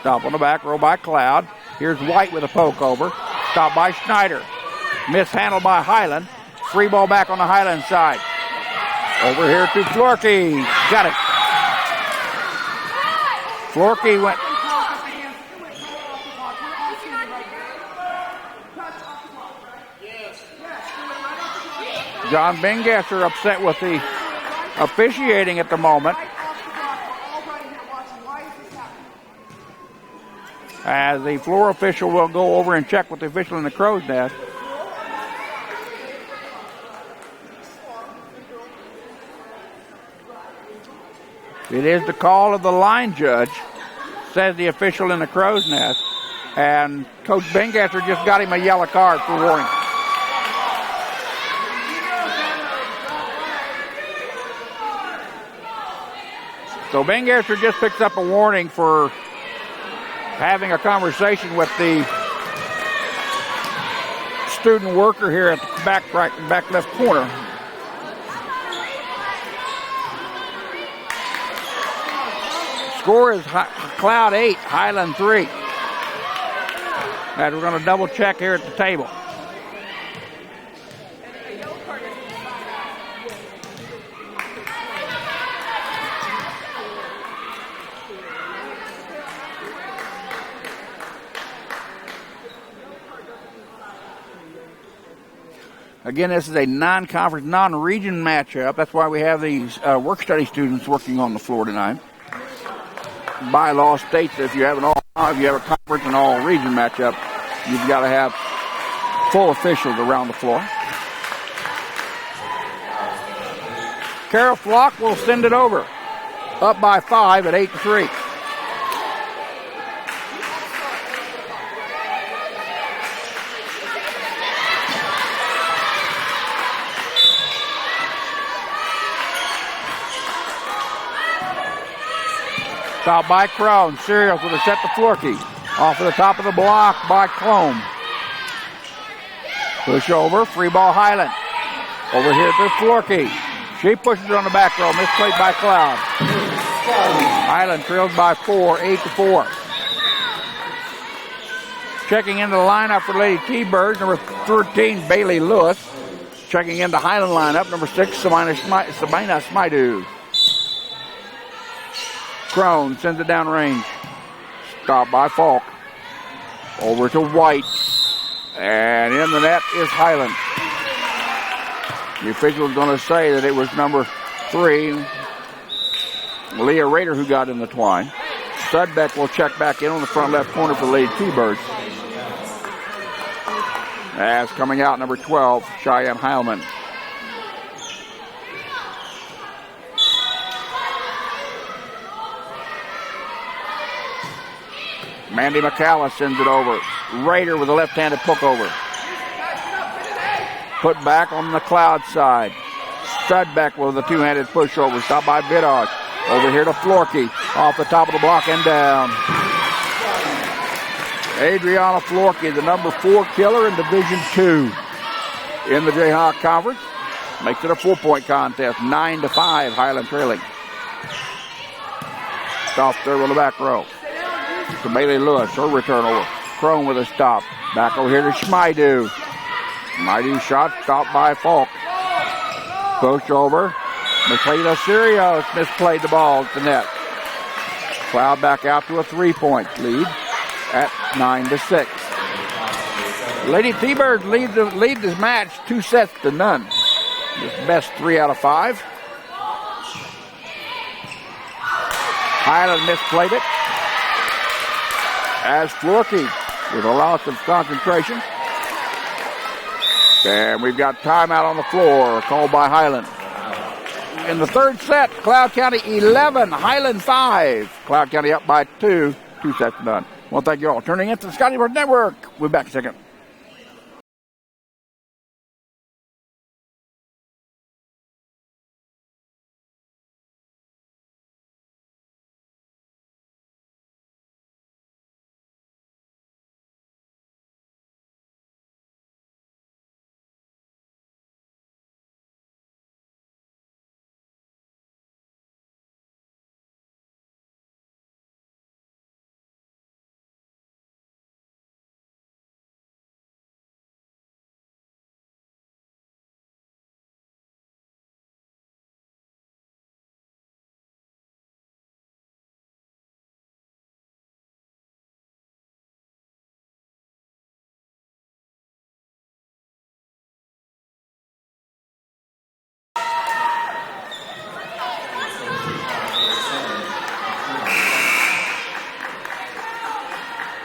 Stop on the back row by Cloud. Here's White with a poke over. Stop by Snyder. Mishandled by Highland. Free ball back on the Highland side. Over here to Florkey. Got it. Florkey went. John Bengasser upset with the officiating at the moment. As the floor official will go over and check with the official in the crow's nest. It is the call of the line judge, says the official in the crow's nest. And Coach Bengasser just got him a yellow card for warning. So Bengasser just picks up a warning for having a conversation with the student worker here at the back left corner. Score is Cloud 8, Highland 3. And we're going to double check here at the table. Again, this is a non-conference, non-region matchup. That's why we have these work study students working on the floor tonight. By law states that if you have a conference and all region matchup, you've got to have full officials around the floor. Carol Flock will send it over. Up by 5 at 8-3. Stop by Karn. Serials with a set to Florkey. Off of the top of the block by Clome. Push over. Free ball Highland. Over here to Florkey. She pushes it on the back row. Misplayed by Cloud. Highland trails by 4, 8-4. Checking into the lineup for Lady T-Birds, number 13, Bailey Lewis. Checking into Highland lineup, number 6, Sabina Smaidu. Crone sends it down range. Stop by Falk. Over to White. And in the net is Highland. The official is going to say that it was number 3, Leah Rader, who got in the twine. Sudbeck will check back in on the front left corner for Lady T-Birds. As coming out, number 12, Cheyenne Heilman. Mandy McCallum sends it over. Rader with a left-handed poke over. Put back on the Cloud side. Studbeck with a two-handed pushover. Stopped by Bidosh. Over here to Florkey. Off the top of the block and down. Adriana Florkey, the number 4 killer in Division II in the Jayhawk Conference. Makes it a 4-point contest. 9-5, Highland trailing. Off there with the back row. To Bailey Lewis, her return over. Crone with a stop. Back over here to Smaidu. Smaidu shot, stopped by Falk. Push over. Michaela Sirios misplayed the ball at the net. Cloud back out to a 3-point lead at 9-6. Lady T-Birds lead this match 2-0. Just best 3 out of 5. Highland misplayed it. As Florkey with a loss of concentration. And we've got timeout on the floor called by Highland. In the third set, Cloud County 11, Highland 5. Cloud County up by 2 sets to none. Well, thank you all. Turning into the Scottie Sports Network. We'll be back in a second.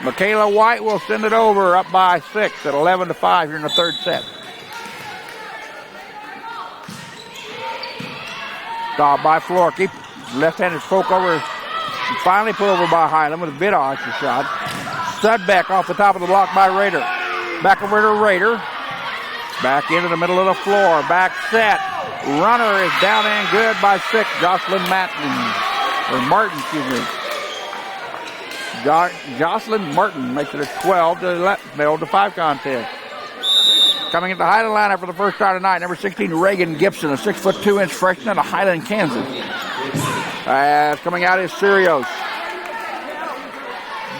Michaela White will send it over, up by 6 at 11-5 here in the third set. Stop by Florkey. Left-handed poke over. Finally put over by Highland with a Bidosh shot. Studbeck off the top of the block by Rader. Back over to Rader. Back into the middle of the floor. Back set. Runner is down and good by 6. Jocelyn Martin, excuse me. Jocelyn Martin makes it a 12-5 contest. Coming into the Highland lineup for the first time tonight, number 16, Reagan Gibson, a 6'2" freshman out of Highland, Kansas. Coming out is Sirios.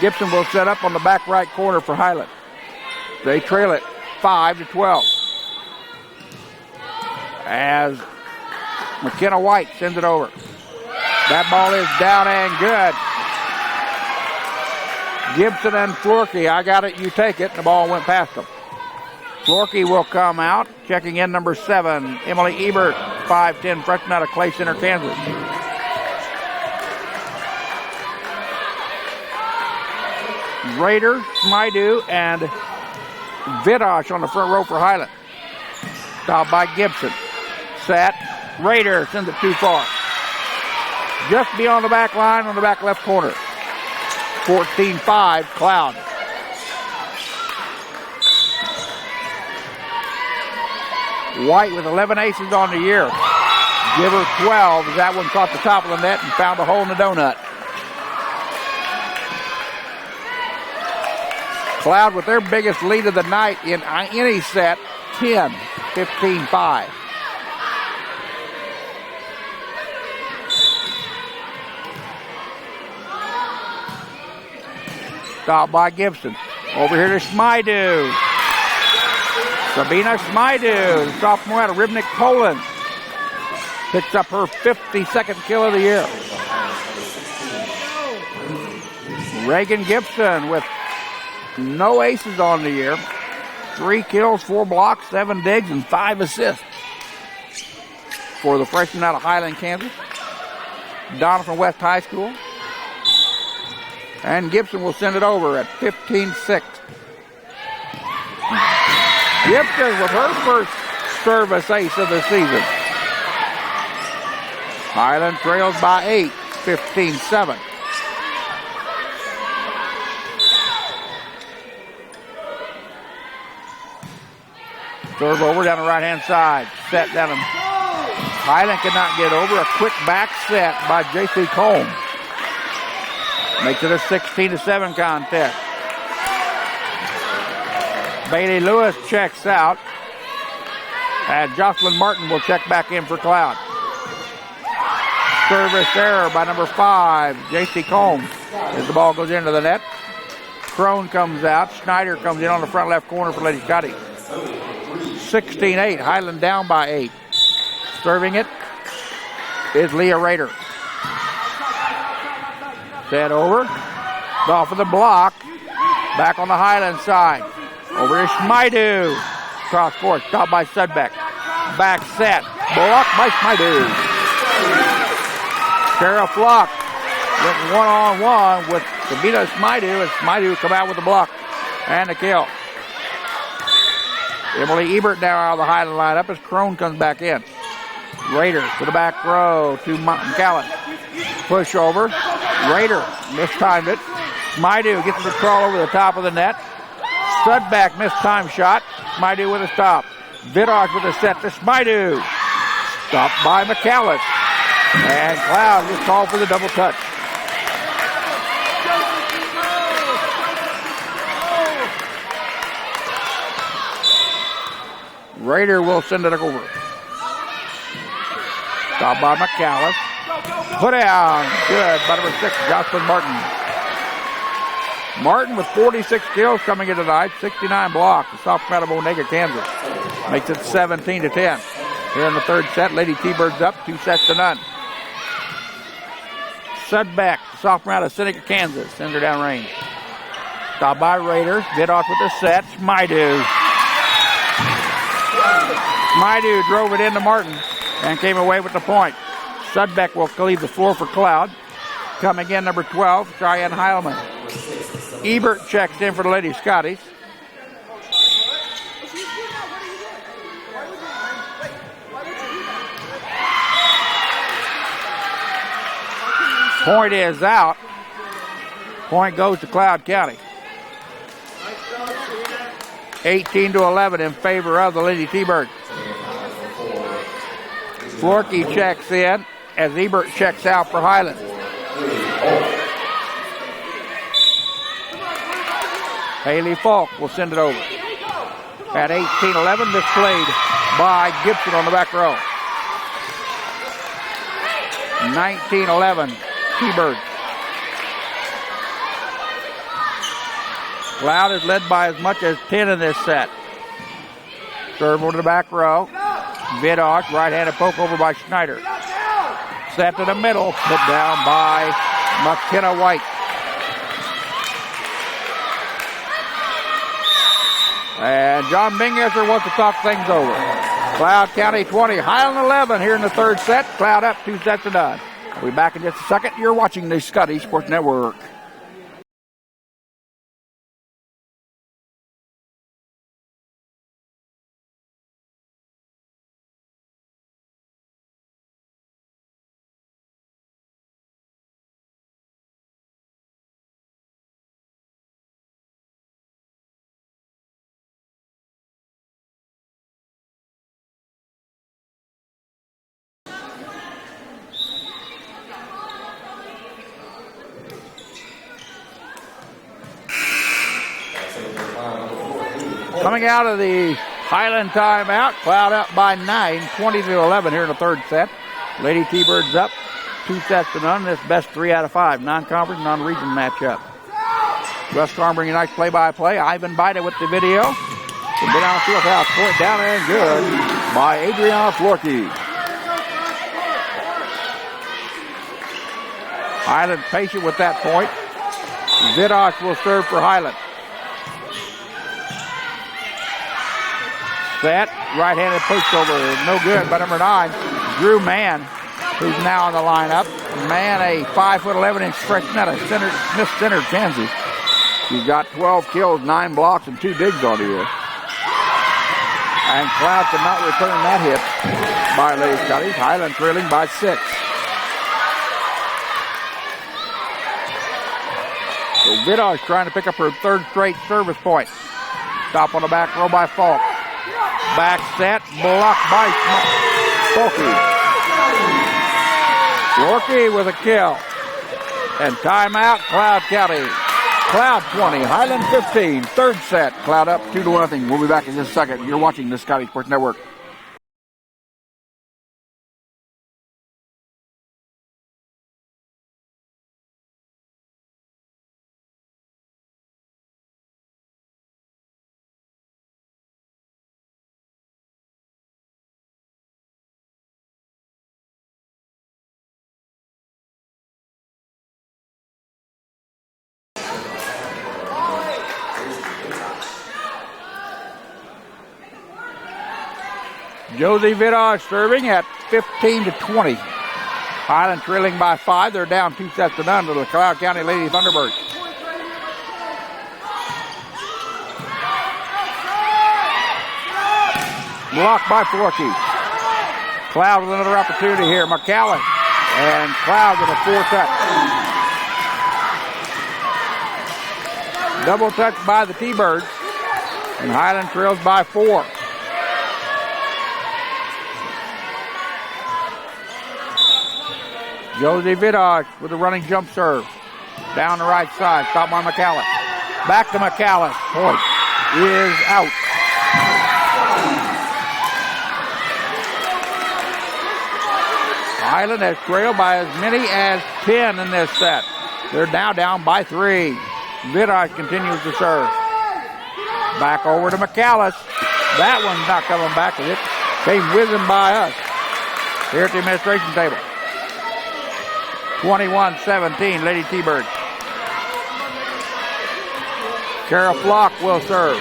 Gibson will set up on the back right corner for Highland. They trail it 5-12. As McKenna White sends it over. That ball is down and good. Gibson and Florkey, I got it, you take it. And the ball went past them. Florkey will come out. Checking in number 7, Emily Ebert, 5'10", freshman out of Clay Center, Kansas. Rader, Smydu, and Vidosh on the front row for Highland. Stopped by Gibson. Set. Rader sends it too far. Just beyond the back line on the back left corner. 14-5, Cloud. White with 11 aces on the year. Give her 12 as that one caught the top of the net and found a hole in the donut. Cloud with their biggest lead of the night in any set, 10, 15-5. Stopped by Gibson. Over here to Smydu. Sabina Smydu, the sophomore out of Rybnik, Poland. Picks up her 52nd kill of the year. Reagan Gibson with no aces on the year. 3 kills, 4 blocks, 7 digs, and 5 assists for the freshman out of Highland, Kansas. Donovan West High School. And Gibson will send it over at 15-6. Gibson with her first service ace of the season. Highland trails by 8, 15-7. Serve over down the right-hand side. Set down. Highland cannot get over. A quick back set by J.C. Colm. Makes it a 16-7 contest. Bailey Lewis checks out. And Jocelyn Martin will check back in for Cloud. Service error by number 5, J.C. Colm. As the ball goes into the net. Crone comes out. Schneider comes in on the front left corner for Lady Scottie. 16-8. Highland down by 8. Serving it is Leah Rader. Set over. Off of the block. Back on the Highland side. Over to Smydu. Cross court. Stopped by Sudbeck. Back set. Blocked by Smydu. Sarah Flock went one-on-one with Sabina Smydu. And Smydu come out with the block and the kill. Emily Ebert now out of the Highland lineup as Crone comes back in. Rader to the back row to McAllen. Push over. Rader mistimed it. Smydu gets the crawl over the top of the net. Sudback missed-time shot. Smydu with a stop. Vidosh with a set to Smydu. Stopped by McAllen. And Cloud just called for the double touch. Rader will send it over. Stopped by McAllen. Put down. Good. By number 6, Jocelyn Martin. Martin with 46 kills coming in tonight. 69 blocks. The sophomore out of Onega, Kansas. Makes it 17-10. Here in the third set, Lady T-Birds up 2-0. Sudback, sophomore out of Seneca, Kansas. Sends her down range. Stopped by Rader. Vidosh with the set. Smydu. Smydu drove it into Martin and came away with the point. Sudbeck will leave the floor for Cloud. Coming in, number 12, Cheyenne Heilman. Ebert checks in for the Lady Scotties. Point is out. Point goes to Cloud County. 18-11 in favor of the Lady T-Birds. Florkey checks in as Ebert checks out for Highland. Haley Falk will send it over. At 18-11, misplayed by Gibson on the back row. 19-11, T-Birds. Cloud is led by as much as 10 in this set. Serve over to the back row. Vidosh, right-handed poke over by Schneider. Set to the middle, put down by McKenna White. And John Bingesser wants to talk things over. Cloud County 20, Highland 11 here in the third set. Cloud up 2-0. We'll be back in just a second. You're watching the Scottie Sports Network. Coming out of the Highland timeout, Cloud up by 9, 20-11 here in the third set. Lady T-Birds up 2-0. This best 3 out of 5 non-conference, non-region matchup. Russ Karn bringing a nice play-by-play. Ivan Baida with the video. From down the field house, point down and good by Adriana Florkey. Highland patient with that point. Vidosh will serve for Highland. Set, right-handed push over, no good by number 9, Drew Mann, who's now in the lineup. Mann, a 5'11" freshman out of Smith Center, Kansas. He's got 12 kills, 9 blocks, and 2 digs on the year. And Cloud could not return that hit by Lady Scotties. Highland trailing by 6. So Vidosh trying to pick up her third straight service point. Stop on the back row by Falk. Back set, blocked by Florkey. Florkey with a kill. And timeout, Cloud County. Cloud 20, Highland 15. Third set, Cloud up 2-0. We'll be back in just a second. You're watching the Scottie Sports Network. Josie Vidosh serving at 15-20. Highland trailing by 5. They're down 2-0 to the Cloud County Lady Thunderbirds. Blocked by Florkey. Cloud with another opportunity here. McAllen and Cloud with a 4-touch. Double touch by the T-Birds. And Highland trails by 4. Josie Vidosh with a running jump serve. Down the right side. Stop by McAllen. Back to McAllen. Point is out. Highland has trailed by as many as 10 in this set. They're now down by 3. Vidosh continues to serve. Back over to McAllen. That one's not coming back. It came whizzing by us here at the administration table. 21-17, Lady T-Birds. Kara Flock will serve.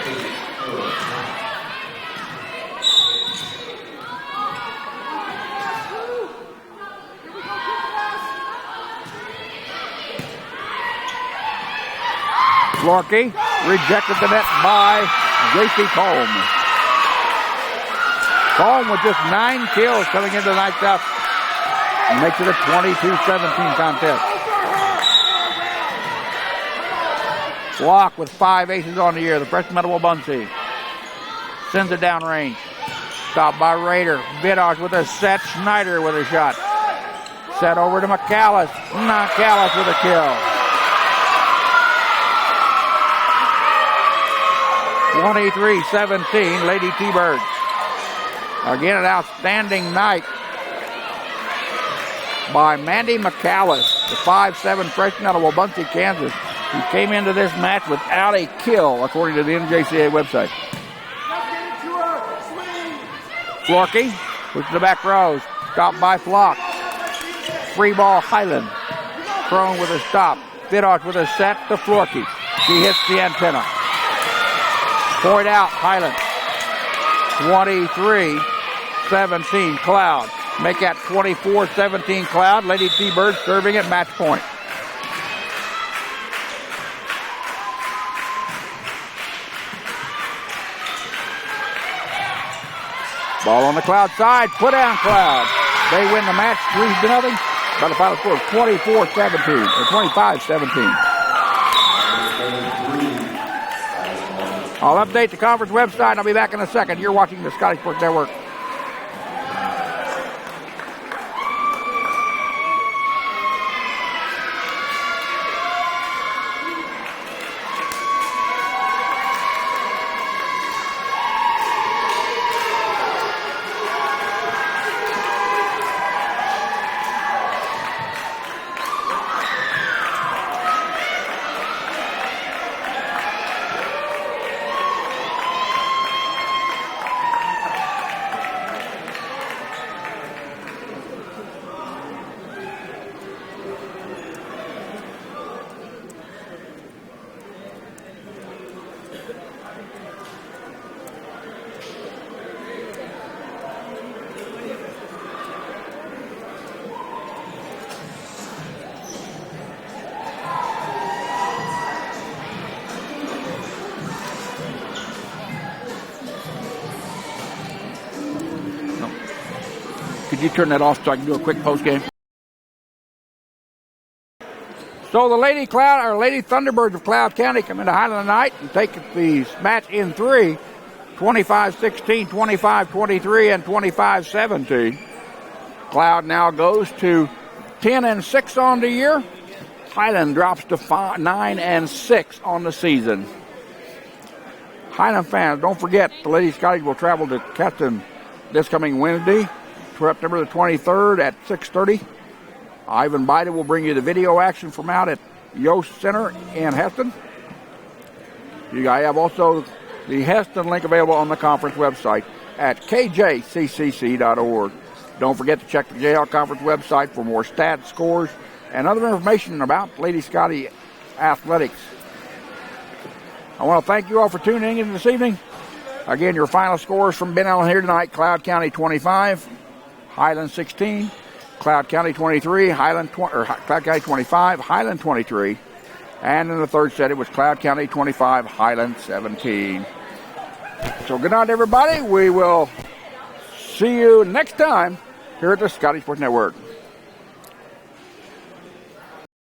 Florkey rejected the net by J.C. Colm. Colm with just 9 kills coming into the night out. Makes it a 22-17 contest. Flock with 5 aces on the year. The freshman out of Wabaunsee. Sends it down range. Stopped by Rader. Vidosh with a set. Schneider with a shot. Set over to McAllen. McAllen with a kill. 23-17, Lady T-Birds. Again, an outstanding night by Mandy McAllis, the 5'7" freshman out of Wabaunsee, Kansas, who came into this match without a kill, according to the NJCA website. Florkey, push to the back rows, stopped by Flock. Free ball, Highland. Crone with a stop. Fidosh with a set to Florkey. She hits the antenna. Point out, Highland. 23-17, Cloud. Make that 24-17 Cloud. Lady T-Birds serving at match point. Ball on the Cloud side. Put down Cloud. They win the match 3-0. By the final score of 24-17 or 25-17. I'll update the conference website. I'll be back in a second. You're watching the Scottie Sports Network. Could you turn that off so I can do a quick post game? So the Lady Thunderbirds of Cloud County come into Highland tonight and take the match in 3, 25-16, 25-23, and 25-17. Cloud now goes to 10-6 on the year. Highland drops to 9-6 on the season. Highland fans, don't forget the Lady Scotties will travel to Keston this coming Wednesday, September the 23rd at 6:30. Ivan Baida will bring you the video action from out at Yost Center in Heston. You guys have also the Heston link available on the conference website at KJCCC.org. Don't forget to check the JL Conference website for more stats, scores, and other information about Lady Scottie athletics. I want to thank you all for tuning in this evening. Again, your final scores from Ben Allen here tonight: Cloud County 25, Highland 16, Cloud County 23, Cloud County 25, Highland 23, and in the third set it was Cloud County 25, Highland 17. So good night, everybody. We will see you next time here at the Scottie Sports Network.